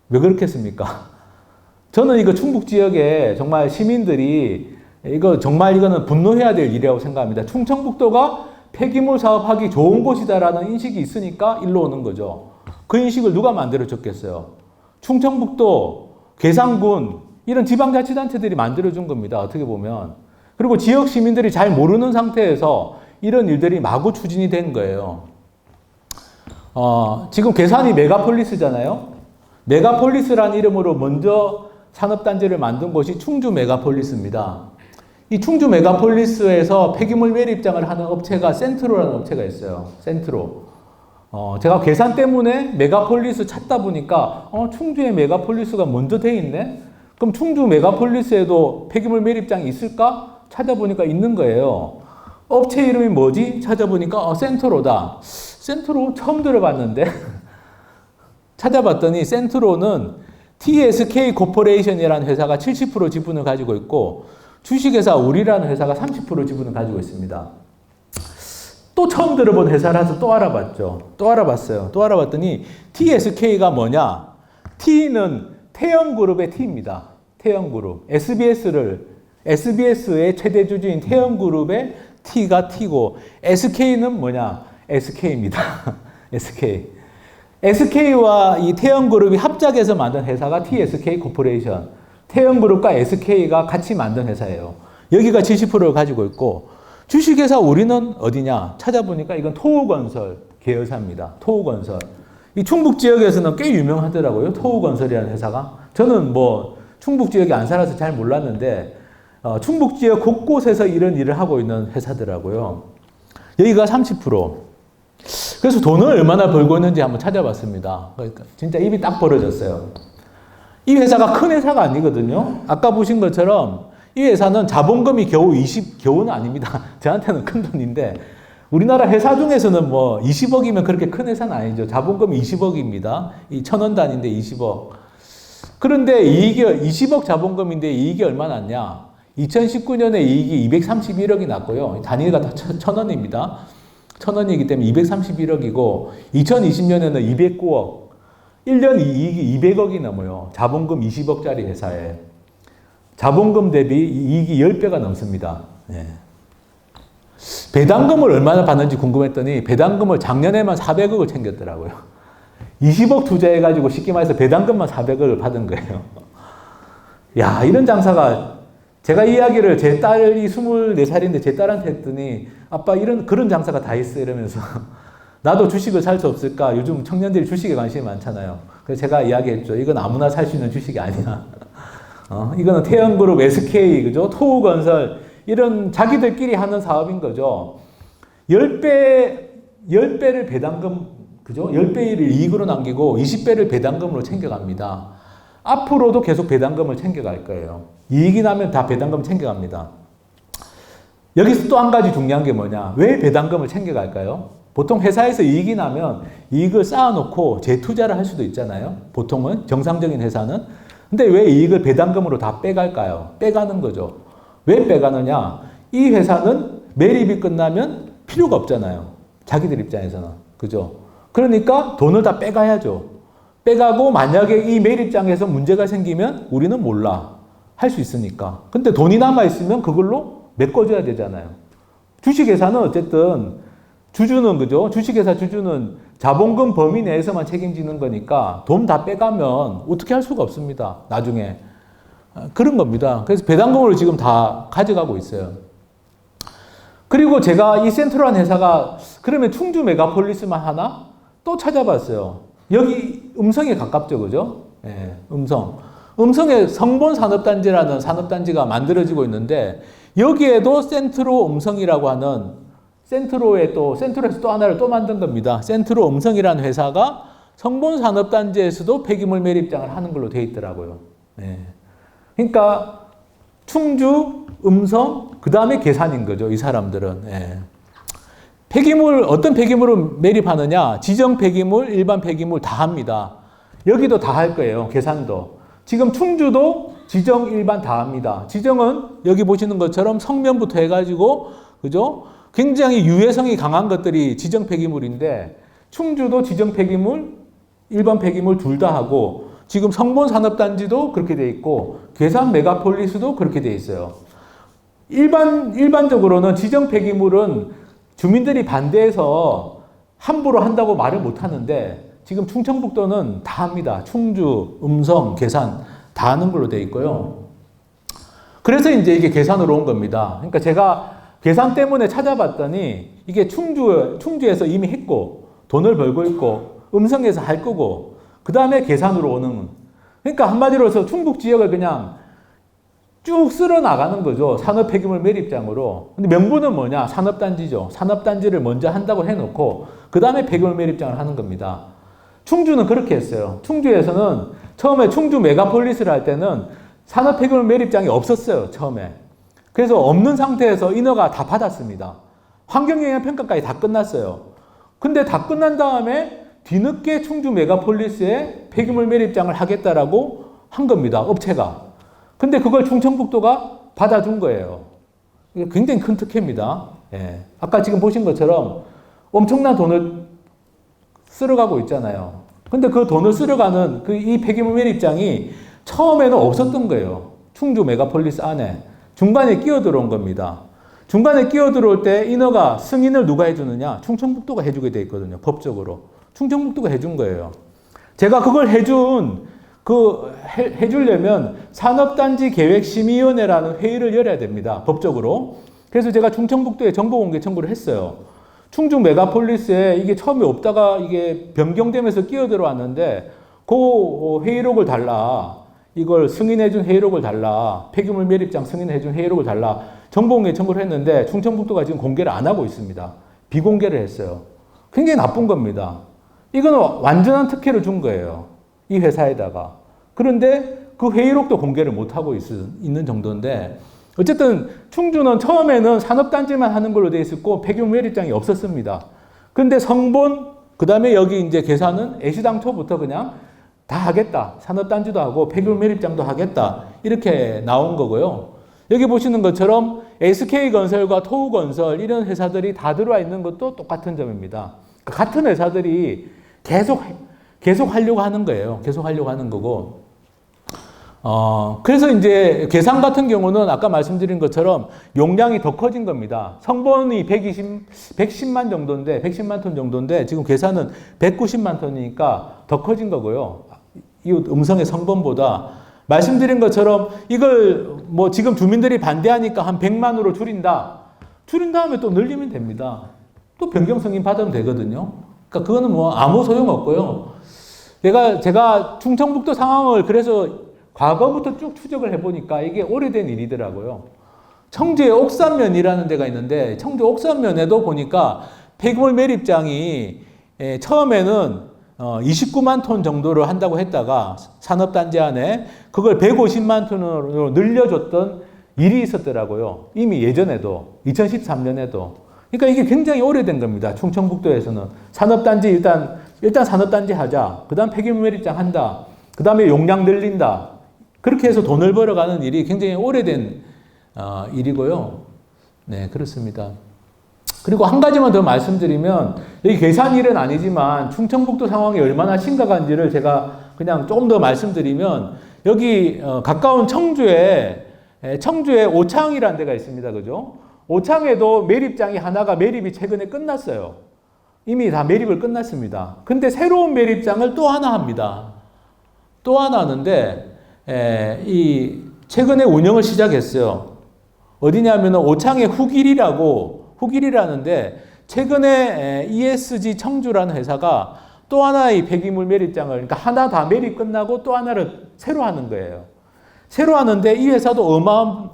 [SPEAKER 1] 왜 그렇겠습니까? 저는 이거 충북 지역에 정말 시민들이 이거는 분노해야 될 일이라고 생각합니다. 충청북도가 폐기물 사업하기 좋은 곳이다라는 인식이 있으니까 일로 오는 거죠. 그 인식을 누가 만들어줬겠어요? 충청북도, 괴산군, 이런 지방자치단체들이 만들어준 겁니다. 어떻게 보면. 그리고 지역 시민들이 잘 모르는 상태에서 이런 일들이 마구 추진이 된 거예요. 지금 괴산이 메가폴리스잖아요. 메가폴리스라는 이름으로 먼저 산업단지를 만든 곳이 충주 메가폴리스입니다. 이 충주 메가폴리스에서 폐기물 매립장을 하는 업체가 센트로라는 업체가 있어요. 센트로. 제가 계산 때문에 메가폴리스 찾다 보니까 충주에 메가폴리스가 먼저 돼 있네? 그럼 충주 메가폴리스에도 폐기물 매립장이 있을까? 찾아보니까 있는 거예요. 업체 이름이 뭐지? 찾아보니까 센트로다. 센트로 처음 들어봤는데 찾아봤더니 센트로는 TSK 코퍼레이션이라는 회사가 70% 지분을 가지고 있고 주식회사 우리라는 회사가 30% 지분을 가지고 있습니다. 또 처음 들어본 회사라서 또 알아봤죠. 또 알아봤어요. 또 알아봤더니 TSK가 뭐냐? T는 태영그룹의 T입니다. 태영그룹. SBS의 최대 주주인 태영그룹의 T가 T고 SK는 뭐냐? SK입니다. SK. SK와 이 태영그룹이 합작해서 만든 회사가 TSK 코퍼레이션. 태영그룹과 SK가 같이 만든 회사예요. 여기가 70%를 가지고 있고 주식회사 우리는 어디냐? 찾아보니까 이건 토우건설 계열사입니다. 토우건설. 이 충북 지역에서는 꽤 유명하더라고요. 토우건설이라는 회사가. 저는 뭐 충북 지역에 안 살아서 잘 몰랐는데 충북 지역 곳곳에서 이런 일을 하고 있는 회사더라고요. 여기가 30%. 그래서 돈을 얼마나 벌고 있는지 한번 찾아봤습니다. 그러니까 진짜 입이 딱 벌어졌어요. 이 회사가 큰 회사가 아니거든요. 아까 보신 것처럼 이 회사는 자본금이 겨우는 아닙니다. 저한테는 큰 돈인데 우리나라 회사 중에서는 뭐 20억이면 그렇게 큰 회사는 아니죠. 자본금이 20억입니다. 이 1,000원 단위인데 20억. 그런데 이익이 20억 자본금인데 이익이 얼마 났냐? 2019년에 이익이 231억이 났고요. 단위가 다 1,000원입니다. 1,000원이기 때문에 231억이고 2020년에는 209억. 1년 이익이 200억이 넘어요. 자본금 20억짜리 회사에. 자본금 대비 이익이 10배가 넘습니다. 네. 배당금을 얼마나 받는지 궁금했더니 배당금을 작년에만 400억을 챙겼더라고요. 20억 투자해가지고 쉽게 말해서 배당금만 400억을 받은 거예요. 야, 이런 장사가 제가 이야기를 제 딸이 24살인데 제 딸한테 했더니 아빠 그런 장사가 다 있어 이러면서 나도 주식을 살 수 없을까? 요즘 청년들이 주식에 관심이 많잖아요. 그래서 제가 이야기했죠. 이건 아무나 살 수 있는 주식이 아니야. 이거는 태영그룹, SK, 그죠? 토우건설 이런 자기들끼리 하는 사업인 거죠. 10배를 배당금, 그죠? 10배를 이익으로 남기고 20배를 배당금으로 챙겨갑니다. 앞으로도 계속 배당금을 챙겨갈 거예요. 이익이 나면 다 배당금 챙겨갑니다. 여기서 또 한 가지 중요한 게 뭐냐? 왜 배당금을 챙겨갈까요? 보통 회사에서 이익이 나면 이익을 쌓아놓고 재투자를 할 수도 있잖아요. 보통은 정상적인 회사는. 근데 왜 이익을 배당금으로 다 빼갈까요? 빼가는 거죠. 왜 빼가느냐? 이 회사는 매립이 끝나면 필요가 없잖아요. 자기들 입장에서는. 그죠? 그러니까 돈을 다 빼가야죠. 빼가고 만약에 이 매립장에서 문제가 생기면 우리는 몰라. 할 수 있으니까. 근데 돈이 남아있으면 그걸로 메꿔줘야 되잖아요. 주식회사는 어쨌든 주주는 그죠? 주식회사 주주는 자본금 범위 내에서만 책임지는 거니까 돈 다 빼가면 어떻게 할 수가 없습니다. 나중에. 그런 겁니다. 그래서 배당금으로 지금 다 가져가고 있어요. 그리고 제가 이 센트럴한 회사가 그러면 충주 메가폴리스만 하나? 또 찾아봤어요. 여기 음성에 가깝죠. 그죠? 예, 음성에 성본산업단지라는 산업단지가 만들어지고 있는데 여기에도 센트로 음성이라고 하는 센트로에서 또 하나를 또 만든 겁니다. 센트로 음성이라는 회사가 성본산업단지에서도 폐기물 매립장을 하는 걸로 되어 있더라고요. 네. 그러니까 충주, 음성, 그 다음에 계산인 거죠. 이 사람들은. 네. 어떤 폐기물을 매립하느냐? 지정 폐기물, 일반 폐기물 다 합니다. 여기도 다 할 거예요. 계산도. 지금 충주도 지정, 일반 다 합니다. 지정은 여기 보시는 것처럼 성면부터 해가지고, 그죠? 굉장히 유해성이 강한 것들이 지정 폐기물인데 충주도 지정 폐기물, 일반 폐기물 둘 다 하고 지금 성본산업단지도 그렇게 돼 있고 괴산 메가폴리스도 그렇게 돼 있어요. 일반적으로는 지정 폐기물은 주민들이 반대해서 함부로 한다고 말을 못 하는데 지금 충청북도는 다 합니다. 충주, 음성, 괴산 다 하는 걸로 돼 있고요. 그래서 이제 이게 괴산으로 온 겁니다. 그러니까 제가 계산 때문에 찾아봤더니 이게 충주에서 이미 했고 돈을 벌고 있고 음성에서 할 거고 그 다음에 계산으로 오는 그러니까 한마디로 해서 충북 지역을 그냥 쭉 쓸어 나가는 거죠. 산업 폐기물 매립장으로. 근데 명분은 뭐냐? 산업단지죠. 산업단지를 먼저 한다고 해놓고 그 다음에 폐기물 매립장을 하는 겁니다. 충주는 그렇게 했어요. 충주에서는 처음에 충주 메가폴리스를 할 때는 산업 폐기물 매립장이 없었어요. 처음에. 그래서 없는 상태에서 인허가 다 받았습니다. 환경영향평가까지 다 끝났어요. 근데 다 끝난 다음에 뒤늦게 충주 메가폴리스에 폐기물 매립장을 하겠다라고 한 겁니다. 업체가. 근데 그걸 충청북도가 받아준 거예요. 이게 굉장히 큰 특혜입니다. 예. 아까 지금 보신 것처럼 엄청난 돈을 쓸어가고 있잖아요. 근데 그 돈을 쓸어가는 이 폐기물 매립장이 처음에는 없었던 거예요. 충주 메가폴리스 안에. 중간에 끼어들어온 겁니다. 중간에 끼어들어올 때 인허가 승인을 누가 해주느냐? 충청북도가 해주게 돼 있거든요. 법적으로. 충청북도가 해준 거예요. 제가 그걸 해주려면 산업단지 계획심의위원회라는 회의를 열어야 됩니다. 법적으로. 그래서 제가 충청북도에 정보공개 청구를 했어요. 충주 메가폴리스에 이게 처음에 없다가 이게 변경되면서 끼어들어왔는데 그 회의록을 달라. 이걸 승인해준 회의록을 달라. 폐기물 매립장 승인해준 회의록을 달라. 정보공개 청구를 했는데 충청북도가 지금 공개를 안 하고 있습니다. 비공개를 했어요. 굉장히 나쁜 겁니다. 이거는 완전한 특혜를 준 거예요. 이 회사에다가. 그런데 그 회의록도 공개를 못하고 있는 정도인데 어쨌든 충주는 처음에는 산업단지만 하는 걸로 되어 있었고 폐기물 매립장이 없었습니다. 근데 성본, 그 다음에 여기 이제 계산은 애시당초부터 그냥 다 하겠다. 산업단지도 하고 폐기물 매립장도 하겠다. 이렇게 나온 거고요. 여기 보시는 것처럼 SK건설과 토우건설 이런 회사들이 다 들어와 있는 것도 똑같은 점입니다. 같은 회사들이 계속 하려고 하는 거예요. 계속 하려고 하는 거고. 그래서 이제 계산 같은 경우는 아까 말씀드린 것처럼 용량이 더 커진 겁니다. 성본이 110만 정도인데, 110만 톤 정도인데, 지금 계산은 190만 톤이니까 더 커진 거고요. 이 음성의 성본보다. 말씀드린 것처럼 이걸 뭐 지금 주민들이 반대하니까 한 100만으로 줄인다. 줄인 다음에 또 늘리면 됩니다. 또 변경 승인 받으면 되거든요. 그러니까 그거는 뭐 아무 소용 없고요. 제가 충청북도 상황을 그래서 과거부터 쭉 추적을 해보니까 이게 오래된 일이더라고요. 청주의 옥산면이라는 데가 있는데 청주 옥산면에도 보니까 폐기물 매립장이 처음에는 29만 톤 정도를 한다고 했다가 산업단지 안에 그걸 150만 톤으로 늘려줬던 일이 있었더라고요. 이미 예전에도 2013년에도. 그러니까 이게 굉장히 오래된 겁니다. 충청북도에서는 산업단지 일단 산업단지 하자. 그 다음 폐기물 매립장 한다. 그 다음에 용량 늘린다. 그렇게 해서 돈을 벌어가는 일이 굉장히 오래된 일이고요. 네, 그렇습니다. 그리고 한 가지만 더 말씀드리면 여기 계산일은 아니지만 충청북도 상황이 얼마나 심각한지를 제가 그냥 조금 더 말씀드리면 여기 가까운 청주에 오창이라는 데가 있습니다. 그죠? 오창에도 매립장이 하나가 매립이 최근에 끝났어요. 이미 다 매립을 끝났습니다. 근데 새로운 매립장을 또 하나 합니다. 또 하나 하는데 이 최근에 운영을 시작했어요. 어디냐면 오창의 후길이라는데 최근에 ESG 청주라는 회사가 또 하나의 폐기물 매립장을 그러니까 하나 다 매립 끝나고 또 하나를 새로 하는 거예요. 새로 하는데 이 회사도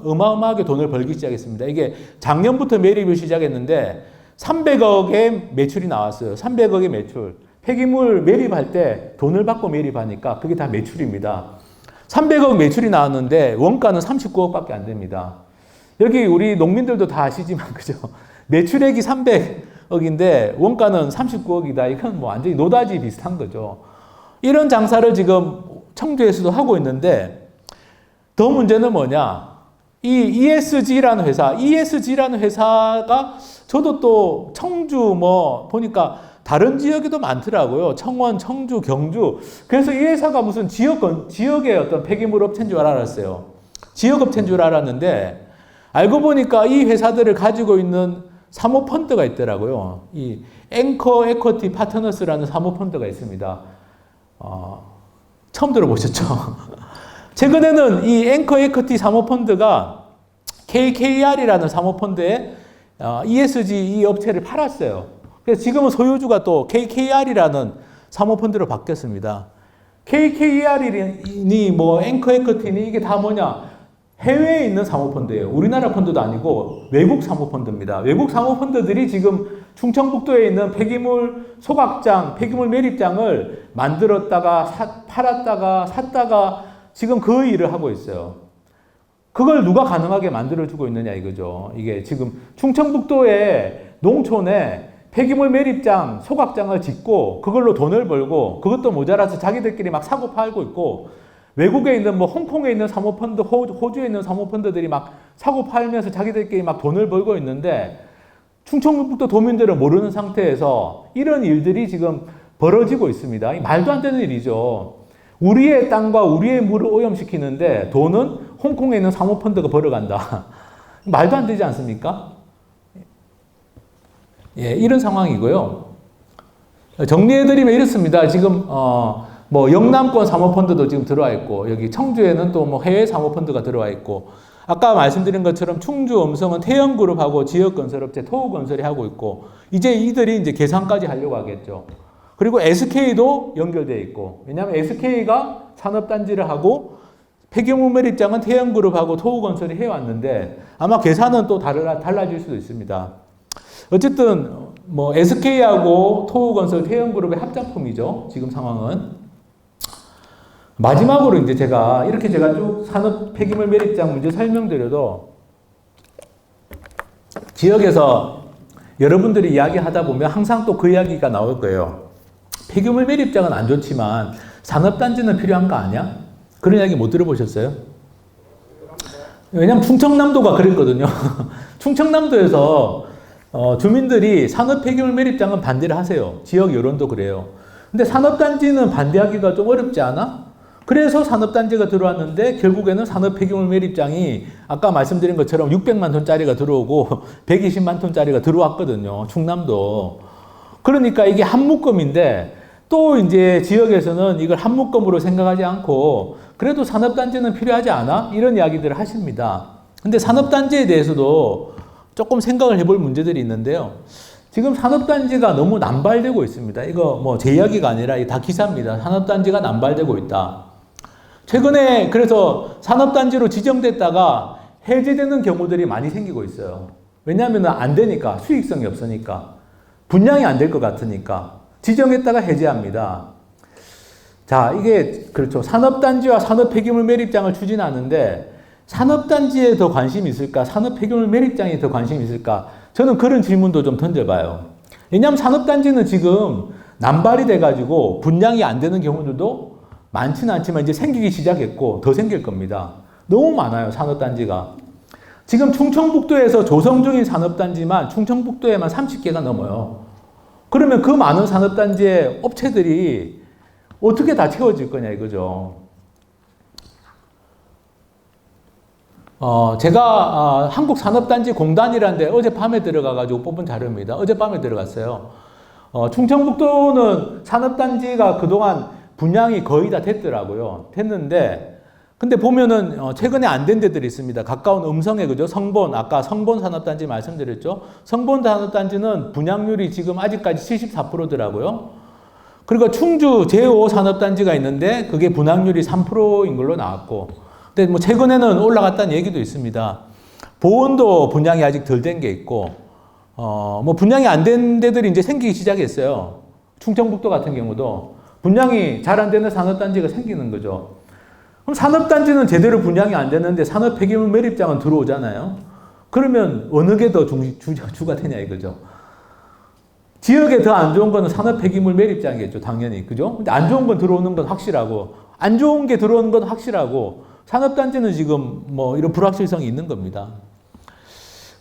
[SPEAKER 1] 어마어마하게 돈을 벌기 시작했습니다. 이게 작년부터 매립을 시작했는데 300억의 매출이 나왔어요. 300억의 매출. 폐기물 매립할 때 돈을 받고 매립하니까 그게 다 매출입니다. 300억 매출이 나왔는데 원가는 39억밖에 안 됩니다. 여기 우리 농민들도 다 아시지만 그죠? 매출액이 300억인데 원가는 39억이다. 이건 뭐 완전히 노다지 비슷한 거죠. 이런 장사를 지금 청주에서도 하고 있는데 더 문제는 뭐냐? 이 ESG라는 회사가 저도 또 청주 뭐 보니까 다른 지역에도 많더라고요. 청원, 청주, 경주. 그래서 이 회사가 무슨 지역의 어떤 폐기물 업체인 줄 알았어요. 지역 업체인 줄 알았는데 알고 보니까 이 회사들을 가지고 있는 사모펀드가 있더라고요. 이 앵커 에쿼티 파트너스라는 사모펀드가 있습니다. 처음 들어보셨죠? 최근에는 이 앵커 에쿼티 사모펀드가 KKR이라는 사모펀드에 ESG 이 업체를 팔았어요. 그래서 지금은 소유주가 또 KKR이라는 사모펀드로 바뀌었습니다. KKR이니 뭐 앵커 에쿼티니 이게 다 뭐냐? 해외에 있는 사모펀드예요. 우리나라 펀드도 아니고 외국 사모펀드입니다. 외국 사모펀드들이 지금 충청북도에 있는 폐기물 소각장, 폐기물 매립장을 만들었다가 팔았다가 샀다가 지금 그 일을 하고 있어요. 그걸 누가 가능하게 만들어주고 있느냐 이거죠. 이게 지금 충청북도의 농촌에 폐기물 매립장, 소각장을 짓고 그걸로 돈을 벌고 그것도 모자라서 자기들끼리 막 사고 팔고 있고 외국에 있는 뭐 홍콩에 있는 사모펀드, 호주에 있는 사모펀드들이 막 사고 팔면서 자기들끼리 막 돈을 벌고 있는데 충청북도 도민들은 모르는 상태에서 이런 일들이 지금 벌어지고 있습니다. 말도 안 되는 일이죠. 우리의 땅과 우리의 물을 오염시키는데 돈은 홍콩에 있는 사모펀드가 벌어간다. 말도 안 되지 않습니까? 예, 이런 상황이고요. 정리해드리면 이렇습니다. 지금 뭐 영남권 사모펀드도 지금 들어와 있고 여기 청주에는 또 뭐 해외 사모펀드가 들어와 있고 아까 말씀드린 것처럼 충주, 음성은 태영그룹하고 지역건설업체 토우건설이 하고 있고 이제 이들이 이제 계산까지 하려고 하겠죠. 그리고 SK도 연결되어 있고 왜냐하면 SK가 산업단지를 하고 폐기물 매립장은 태영그룹하고 토우건설이 해왔는데 아마 계산은 또 달라질 수도 있습니다. 어쨌든 뭐 SK하고 토우건설, 태영그룹의 합작품이죠. 지금 상황은. 마지막으로 이제 제가 쭉 산업 폐기물 매립장 문제 설명드려도 지역에서 여러분들이 이야기하다 보면 항상 또 그 이야기가 나올 거예요. 폐기물 매립장은 안 좋지만 산업단지는 필요한 거 아니야? 그런 이야기 못 들어보셨어요? 왜냐면 충청남도가 그랬거든요. 충청남도에서 주민들이 산업 폐기물 매립장은 반대를 하세요. 지역 여론도 그래요. 근데 산업단지는 반대하기가 좀 어렵지 않아? 그래서 산업단지가 들어왔는데 결국에는 산업 폐기물 매립장이 아까 말씀드린 것처럼 600만 톤짜리가 들어오고 120만 톤짜리가 들어왔거든요. 충남도. 그러니까 이게 한 묶음인데 또 이제 지역에서는 이걸 한 묶음으로 생각하지 않고 그래도 산업단지는 필요하지 않아? 이런 이야기들을 하십니다. 근데 산업단지에 대해서도 조금 생각을 해볼 문제들이 있는데요. 지금 산업단지가 너무 남발되고 있습니다. 이거 뭐 제 이야기가 아니라 다 기사입니다. 산업단지가 남발되고 있다. 최근에 그래서 산업단지로 지정됐다가 해제되는 경우들이 많이 생기고 있어요. 왜냐하면 안 되니까, 수익성이 없으니까, 분양이 안 될 것 같으니까 지정했다가 해제합니다. 자, 이게 그렇죠. 산업단지와 산업폐기물 매립장을 추진하는데 산업단지에 더 관심이 있을까? 산업폐기물 매립장에 더 관심이 있을까? 저는 그런 질문도 좀 던져봐요. 왜냐하면 산업단지는 지금 남발이 돼가지고 분양이 안 되는 경우들도 많지는 않지만 이제 생기기 시작했고 더 생길 겁니다. 너무 많아요, 산업단지가. 지금 충청북도에서 조성 중인 산업단지만 충청북도에만 30개가 넘어요. 그러면 그 많은 산업단지의 업체들이 어떻게 다 채워질 거냐 이거죠. 제가 한국산업단지공단이라는데 어젯밤에 들어가가지고 뽑은 자료입니다. 어젯밤에 들어갔어요. 충청북도는 산업단지가 그동안 분양이 거의 다 됐더라고요. 됐는데, 근데 보면은 최근에 안 된 데들이 있습니다. 가까운 음성에 그죠? 성본, 아까 성본 산업단지 말씀드렸죠? 성본 산업단지는 분양률이 지금 아직까지 74%더라고요. 그리고 충주 제5 산업단지가 있는데 그게 분양률이 3%인 걸로 나왔고, 근데 뭐 최근에는 올라갔다는 얘기도 있습니다. 보온도 분양이 아직 덜 된 게 있고, 뭐 분양이 안 된 데들이 이제 생기기 시작했어요. 충청북도 같은 경우도 분양이 잘 안 되는 산업단지가 생기는 거죠. 그럼 산업단지는 제대로 분양이 안 되는데 산업 폐기물 매립장은 들어오잖아요. 그러면 어느 게 더 주가 되냐 이거죠. 지역에 더 안 좋은 거는 산업 폐기물 매립장이겠죠, 당연히. 그죠? 근데 안 좋은 건 들어오는 건 확실하고, 안 좋은 게 들어오는 건 확실하고, 산업단지는 지금 뭐 이런 불확실성이 있는 겁니다.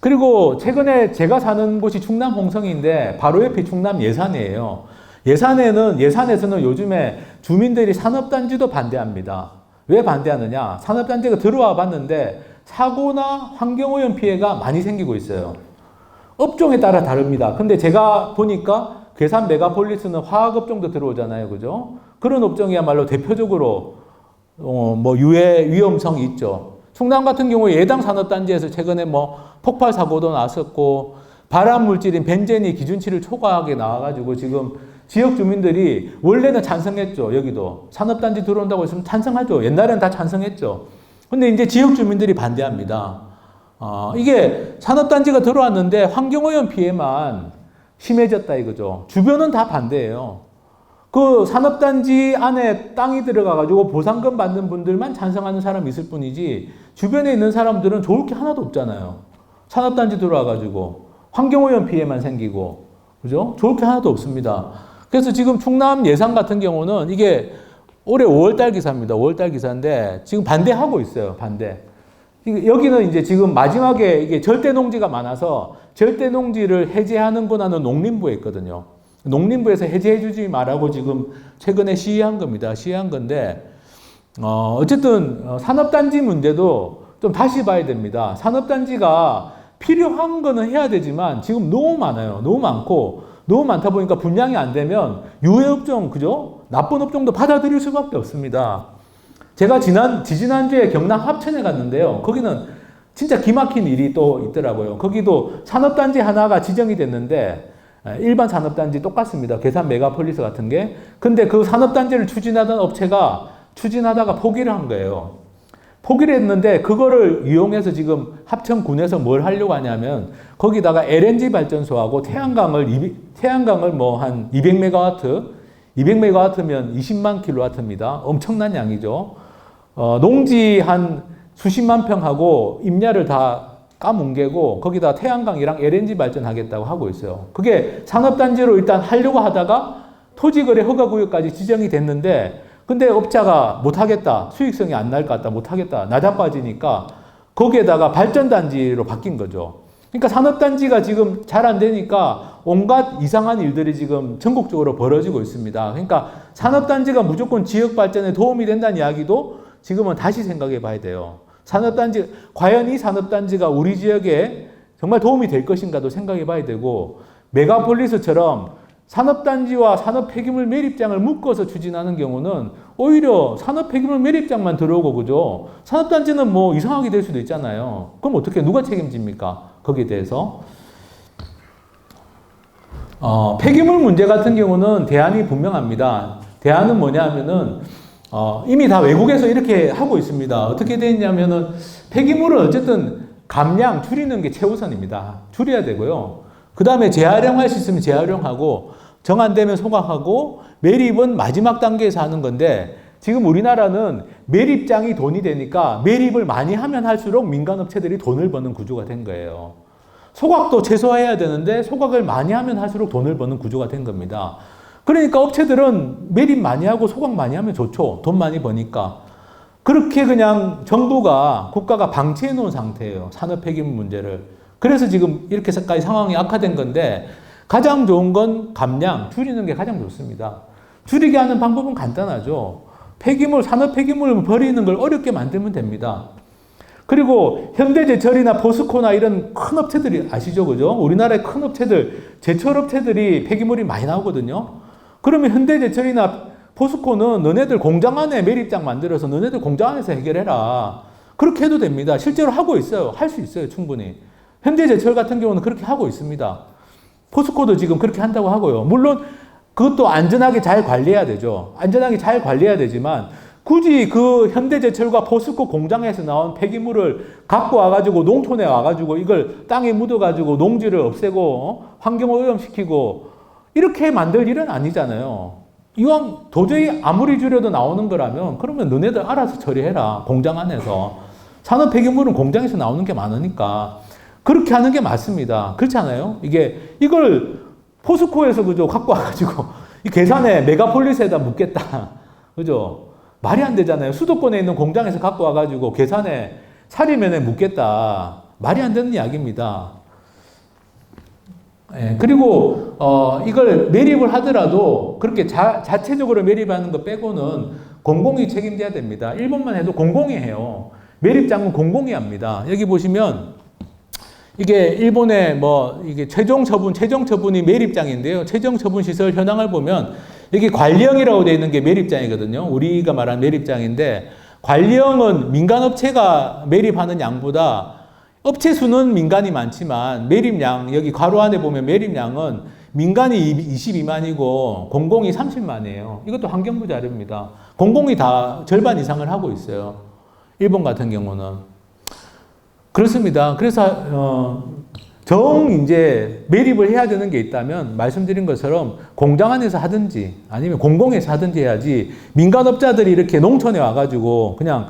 [SPEAKER 1] 그리고 최근에 제가 사는 곳이 충남 홍성인데 바로 옆에 충남 예산이에요. 예산에서는 요즘에 주민들이 산업단지도 반대합니다. 왜 반대하느냐? 산업단지가 들어와 봤는데 사고나 환경오염 피해가 많이 생기고 있어요. 업종에 따라 다릅니다. 근데 제가 보니까 괴산 메가폴리스는 화학업종도 들어오잖아요. 그죠? 그런 업종이야말로 대표적으로 뭐 위험성이 있죠. 충남 같은 경우에 예당 산업단지에서 최근에 뭐 폭발 사고도 났었고 발암 물질인 벤젠이 기준치를 초과하게 나와가지고 지금 지역 주민들이 원래는 찬성했죠. 여기도 산업단지 들어온다고 했으면 찬성하죠. 옛날에는 다 찬성했죠. 근데 이제 지역 주민들이 반대합니다. 이게 산업단지가 들어왔는데 환경오염 피해만 심해졌다 이거죠. 주변은 다 반대예요. 그 산업단지 안에 땅이 들어가가지고 보상금 받는 분들만 찬성하는 사람이 있을 뿐이지 주변에 있는 사람들은 좋을 게 하나도 없잖아요. 산업단지 들어와가지고 환경오염 피해만 생기고, 그죠? 좋을 게 하나도 없습니다. 그래서 지금 충남 예산 같은 경우는 이게 올해 5월달 기사입니다. 5월달 기사인데 지금 반대하고 있어요. 반대. 여기는 이제 지금 마지막에 이게 절대 농지가 많아서 절대 농지를 해제하는 권한은 농림부에 있거든요. 농림부에서 해제해주지 말라고 지금 최근에 시의한 겁니다. 시의한 건데, 어쨌든 산업단지 문제도 좀 다시 봐야 됩니다. 산업단지가 필요한 거는 해야 되지만 지금 너무 많아요. 너무 많고, 너무 많다 보니까 분양이 안 되면 유해업종, 그죠? 나쁜 업종도 받아들일 수밖에 없습니다. 제가 지지난주에 경남 합천에 갔는데요. 거기는 진짜 기막힌 일이 또 있더라고요. 거기도 산업단지 하나가 지정이 됐는데, 일반 산업단지 똑같습니다. 계산 메가폴리스 같은 게. 근데 그 산업단지를 추진하던 업체가 추진하다가 포기를 한 거예요. 포기를 했는데 그거를 이용해서 지금 합천군에서 뭘 하려고 하냐면 거기다가 LNG 발전소하고 태양광을 뭐 한 200메가와트면 20만 킬로와트입니다. 엄청난 양이죠. 농지 한 수십만 평하고 임야를 다 까뭉개고 거기다 태양광이랑 LNG 발전하겠다고 하고 있어요. 그게 산업단지로 일단 하려고 하다가 토지거래 허가구역까지 지정이 됐는데 근데 업자가 못하겠다. 수익성이 안 날 것 같다. 못하겠다. 낮아빠지니까 거기에다가 발전단지로 바뀐 거죠. 그러니까 산업단지가 지금 잘 안 되니까 온갖 이상한 일들이 지금 전국적으로 벌어지고 있습니다. 그러니까 산업단지가 무조건 지역 발전에 도움이 된다는 이야기도 지금은 다시 생각해 봐야 돼요. 산업단지, 과연 이 산업단지가 우리 지역에 정말 도움이 될 것인가도 생각해 봐야 되고, 메가폴리스처럼 산업단지와 산업폐기물 매립장을 묶어서 추진하는 경우는 오히려 산업폐기물 매립장만 들어오고, 그죠? 산업단지는 뭐 이상하게 될 수도 있잖아요. 그럼 어떻게, 누가 책임집니까? 거기에 대해서. 폐기물 문제 같은 경우는 대안이 분명합니다. 대안은 뭐냐 하면은, 이미 다 외국에서 이렇게 하고 있습니다. 어떻게 되어 있냐면은 폐기물은 어쨌든 감량, 줄이는 게 최우선입니다. 줄여야 되고요. 그 다음에 재활용할 수 있으면 재활용하고, 정 안 되면 소각하고, 매립은 마지막 단계에서 하는 건데, 지금 우리나라는 매립장이 돈이 되니까 매립을 많이 하면 할수록 민간업체들이 돈을 버는 구조가 된 거예요. 소각도 최소화해야 되는데 소각을 많이 하면 할수록 돈을 버는 구조가 된 겁니다. 그러니까 업체들은 매립 많이 하고 소각 많이 하면 좋죠. 돈 많이 버니까. 그렇게 그냥 정부가, 국가가 방치해 놓은 상태예요. 산업 폐기물 문제를. 그래서 지금 이렇게까지 상황이 악화된 건데, 가장 좋은 건 감량, 줄이는 게 가장 좋습니다. 줄이게 하는 방법은 간단하죠. 폐기물, 산업 폐기물을 버리는 걸 어렵게 만들면 됩니다. 그리고 현대제철이나 포스코나 이런 큰 업체들이 아시죠? 그죠? 우리나라의 큰 업체들, 제철업체들이 폐기물이 많이 나오거든요. 그러면 현대제철이나 포스코는 너네들 공장 안에 매립장 만들어서 너네들 공장 안에서 해결해라. 그렇게 해도 됩니다. 실제로 하고 있어요. 할 수 있어요. 충분히. 현대제철 같은 경우는 그렇게 하고 있습니다. 포스코도 지금 그렇게 한다고 하고요. 물론 그것도 안전하게 잘 관리해야 되죠. 안전하게 잘 관리해야 되지만 굳이 그 현대제철과 포스코 공장에서 나온 폐기물을 갖고 와가지고 농촌에 와가지고 이걸 땅에 묻어가지고 농지를 없애고 환경오염시키고 이렇게 만들 일은 아니잖아요. 이왕 도저히 아무리 줄여도 나오는 거라면 그러면 너네들 알아서 처리해라. 공장 안에서. 산업 폐기물은 공장에서 나오는 게 많으니까 그렇게 하는 게 맞습니다. 그렇지 않아요? 이걸 포스코에서 그죠? 갖고 와가지고 이 계산에 메가폴리스에다 묻겠다. 그죠? 말이 안 되잖아요. 수도권에 있는 공장에서 갖고 와가지고 계산에 사리면에 묻겠다. 말이 안 되는 이야기입니다. 예, 그리고 이걸 매립을 하더라도 그렇게 자체적으로 매립하는 거 빼고는 공공이 책임져야 됩니다. 일본만 해도 공공이 해요. 매립장은 공공이 합니다. 여기 보시면 이게 일본의 이게 최종 처분이 매립장인데요. 최종 처분 시설 현황을 보면 여기 관리형이라고 되어 있는 게 매립장이거든요. 우리가 말하는 매립장인데 관리형은 민간업체가 매립하는 양보다 업체 수는 민간이 많지만 매립량, 여기 괄호 안에 보면 매립량은 민간이 22만이고 공공이 30만이에요. 이것도 환경부 자료입니다. 공공이 다 절반 이상을 하고 있어요. 일본 같은 경우는. 그렇습니다. 그래서, 이제 매립을 해야 되는 게 있다면 말씀드린 것처럼 공장 안에서 하든지 아니면 공공에서 하든지 해야지 민간업자들이 이렇게 농촌에 와가지고 그냥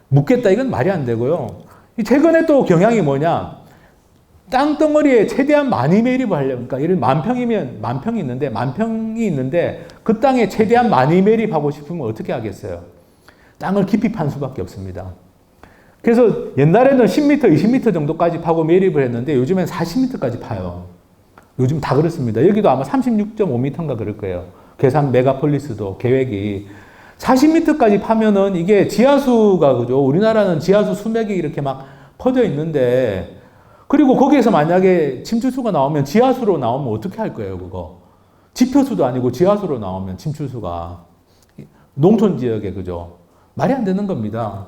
[SPEAKER 1] 묻겠다 이건 말이 안 되고요. 최근에 또 경향이 뭐냐? 땅덩어리에 최대한 많이 매립을 하려고. 그러니까 이런 만평이 있는데 그 땅에 최대한 많이 매립하고 싶으면 어떻게 하겠어요? 땅을 깊이 판 수밖에 없습니다. 그래서 옛날에는 10m, 20m 정도까지 파고 매립을 했는데 요즘엔 40m까지 파요. 요즘 다 그렇습니다. 여기도 아마 36.5m인가 그럴 거예요. 괴산 메가폴리스도 계획이. 40m까지 파면은 이게 지하수가, 그죠? 우리나라는 지하수 수맥이 이렇게 막 퍼져 있는데, 그리고 거기에서 만약에 침출수가 나오면 지하수로 나오면 어떻게 할 거예요, 그거? 지표수도 아니고 지하수로 나오면 침출수가. 농촌 지역에, 그죠? 말이 안 되는 겁니다.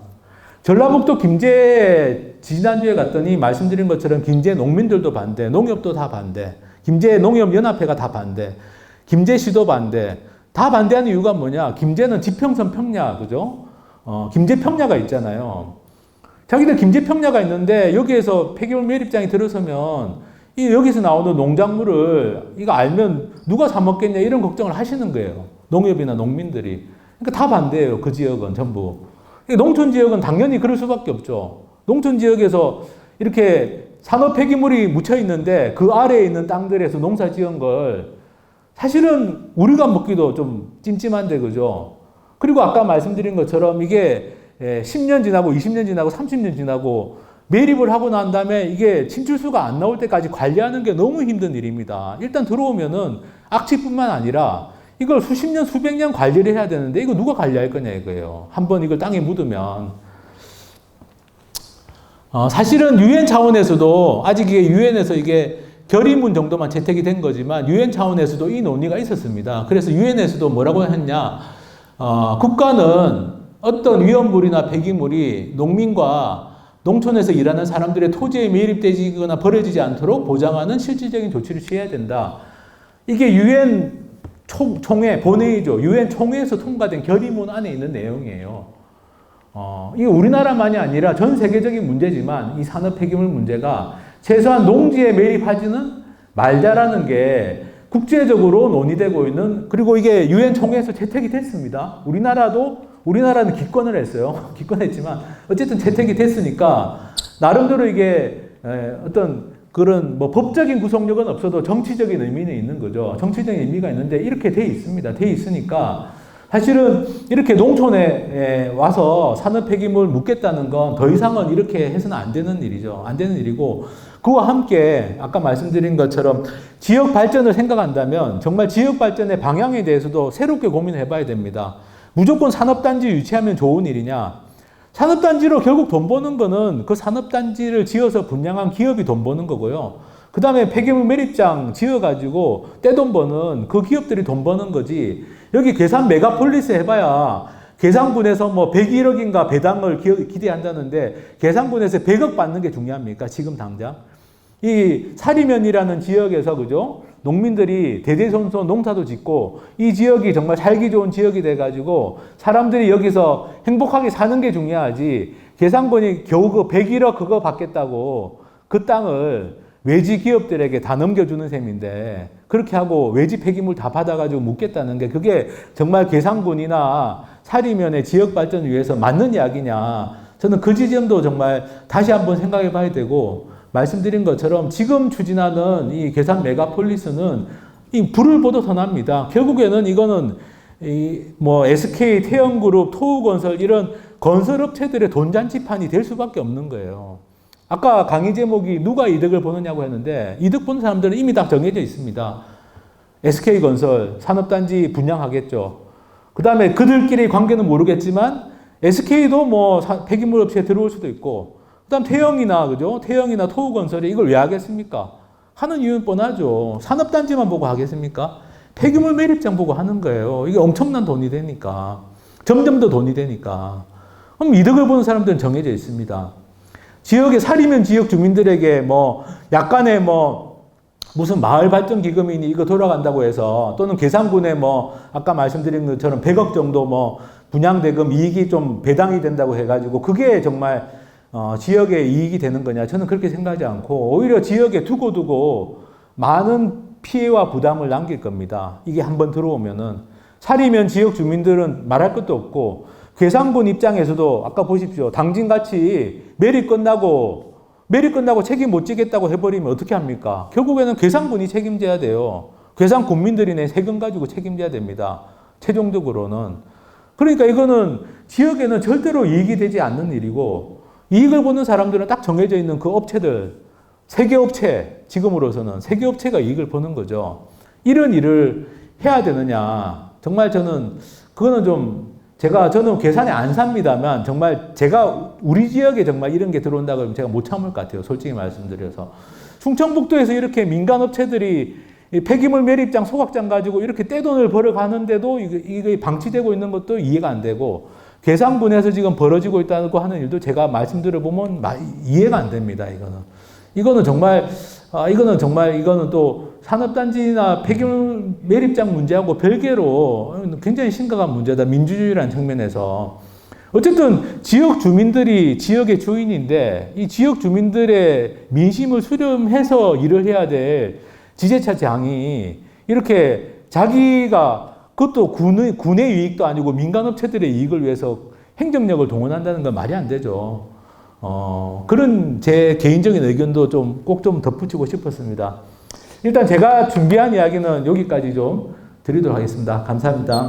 [SPEAKER 1] 전라북도 김제 지난주에 갔더니 말씀드린 것처럼 김제 농민들도 반대, 농협도 다 반대, 김제 농협연합회가 다 반대, 김제시도 반대. 다 반대하는 이유가 뭐냐? 김제는 지평선 평야, 그죠? 김제 평야가 있잖아요. 자기들 김제 평야가 있는데 여기에서 폐기물 매립장이 들어서면 여기서 나오는 농작물을 이거 알면 누가 사 먹겠냐 이런 걱정을 하시는 거예요. 농협이나 농민들이. 그러니까 다 반대예요. 그 지역은 전부. 농촌 지역은 당연히 그럴 수밖에 없죠. 농촌 지역에서 이렇게 산업 폐기물이 묻혀 있는데 그 아래에 있는 땅들에서 농사 지은 걸 사실은 우리가 먹기도 좀 찜찜한데, 그죠? 그리고 아까 말씀드린 것처럼 이게 10년 지나고 20년 지나고 30년 지나고 매립을 하고 난 다음에 이게 침출수가 안 나올 때까지 관리하는 게 너무 힘든 일입니다. 일단 들어오면은 악취뿐만 아니라 이걸 수십 년, 수백 년 관리를 해야 되는데 이거 누가 관리할 거냐 이거예요. 한번 이걸 땅에 묻으면. 사실은 유엔 차원에서도 아직 이게 유엔에서 이게 결의문 정도만 채택이 된 거지만 유엔 차원에서도 이 논의가 있었습니다. 그래서 유엔에서도 뭐라고 했냐. 국가는 어떤 위험물이나 폐기물이 농민과 농촌에서 일하는 사람들의 토지에 매립되거나 버려지지 않도록 보장하는 실질적인 조치를 취해야 된다. 이게 유엔 총회, 본회의죠. 유엔 총회에서 통과된 결의문 안에 있는 내용이에요. 이게 우리나라만이 아니라 전 세계적인 문제지만 이 산업 폐기물 문제가 최소한 농지에 매립하지는 말자라는 게 국제적으로 논의되고 있는, 그리고 이게 유엔 총회에서 채택이 됐습니다. 우리나라는 기권을 했어요. 기권했지만 어쨌든 채택이 됐으니까 나름대로 이게 어떤 그런 뭐 법적인 구속력은 없어도 정치적인 의미는 있는 거죠. 정치적인 의미가 있는데 이렇게 돼 있습니다. 돼 있으니까 사실은 이렇게 농촌에 와서 산업 폐기물 묻겠다는 건 더 이상은 이렇게 해서는 안 되는 일이죠. 안 되는 일이고, 그와 함께 아까 말씀드린 것처럼 지역 발전을 생각한다면 정말 지역 발전의 방향에 대해서도 새롭게 고민해 봐야 됩니다. 무조건 산업단지 유치하면 좋은 일이냐? 산업단지로 결국 돈 버는 거는 그 산업단지를 지어서 분양한 기업이 돈 버는 거고요. 그 다음에 폐기물 매립장 지어가지고 떼돈 버는 그 기업들이 돈 버는 거지. 여기 괴산 메가폴리스 해봐야 괴산군에서 뭐 101억인가 배당을 기대한다는데 괴산군에서 100억 받는 게 중요합니까? 지금 당장. 이 사리면이라는 지역에서, 그죠? 농민들이 대대손손 농사도 짓고 이 지역이 정말 살기 좋은 지역이 돼가지고 사람들이 여기서 행복하게 사는 게 중요하지, 괴산군이 겨우 그 101억 그거 받겠다고 그 땅을 외지 기업들에게 다 넘겨주는 셈인데 그렇게 하고 외지 폐기물 다 받아가지고 묻겠다는 게 그게 정말 괴산군이나 사리면의 지역 발전을 위해서 맞는 이야기냐. 저는 그 지점도 정말 다시 한번 생각해 봐야 되고, 말씀드린 것처럼 지금 추진하는 이 괴산 메가폴리스는 이 불을 보듯 험합니다. 결국에는 이거는 뭐 SK, 태영그룹, 토우건설 이런 건설업체들의 돈잔치판이 될 수밖에 없는 거예요. 아까 강의 제목이 누가 이득을 보느냐고 했는데 이득 보는 사람들은 이미 다 정해져 있습니다. SK건설 산업단지 분양하겠죠. 그 다음에 그들끼리 관계는 모르겠지만 SK도 뭐 폐기물 업체에 들어올 수도 있고, 그 다음 태영이나, 그죠? 태영이나 토우건설이 이걸 왜 하겠습니까? 하는 이유는 뻔하죠. 산업단지만 보고 하겠습니까? 폐기물 매립장 보고 하는 거예요. 이게 엄청난 돈이 되니까. 점점 더 돈이 되니까. 그럼 이득을 보는 사람들은 정해져 있습니다. 지역에 사리면 지역 주민들에게 뭐 약간의 뭐 무슨 마을 발전 기금이니 이거 돌아간다고 해서, 또는 괴산군에 뭐 아까 말씀드린 것처럼 100억 정도 뭐 분양대금 이익이 좀 배당이 된다고 해가지고 그게 정말 지역의 이익이 되는 거냐? 저는 그렇게 생각하지 않고 오히려 지역에 두고 많은 피해와 부담을 남길 겁니다. 이게 한번 들어오면은 살이면 지역 주민들은 말할 것도 없고 괴산군 입장에서도 아까 보십시오. 당진같이 매립 끝나고 책임 못 지겠다고 해버리면 어떻게 합니까? 결국에는 괴산군이 책임져야 돼요. 괴산 군민들이 내 세금 가지고 책임져야 됩니다. 최종적으로는. 그러니까 이거는 지역에는 절대로 이익이 되지 않는 일이고 이익을 보는 사람들은 딱 정해져 있는 그 업체들, 세계업체, 지금으로서는 세계업체가 이익을 보는 거죠. 이런 일을 해야 되느냐. 정말 저는 그거는 좀 저는 괴산에 안 삽니다만 정말 제가 우리 지역에 정말 이런 게 들어온다 그러면 제가 못 참을 것 같아요. 솔직히 말씀드려서. 충청북도에서 이렇게 민간업체들이 폐기물 매립장, 소각장 가지고 이렇게 떼돈을 벌어가는데도 이게 방치되고 있는 것도 이해가 안 되고 괴산군에서 지금 벌어지고 있다고 하는 일도 제가 말씀드려보면 이해가 안 됩니다. 이거는 또 산업단지나 폐기물 매립장 문제하고 별개로 굉장히 심각한 문제다. 민주주의라는 측면에서. 어쨌든 지역 주민들이 지역의 주인인데 이 지역 주민들의 민심을 수렴해서 일을 해야 될 지자체장이 이렇게 자기가 그것도 군의 이익도 아니고 민간업체들의 이익을 위해서 행정력을 동원한다는 건 말이 안 되죠. 그런 제 개인적인 의견도 꼭 좀 덧붙이고 싶었습니다. 일단 제가 준비한 이야기는 여기까지 좀 드리도록 하겠습니다. 감사합니다.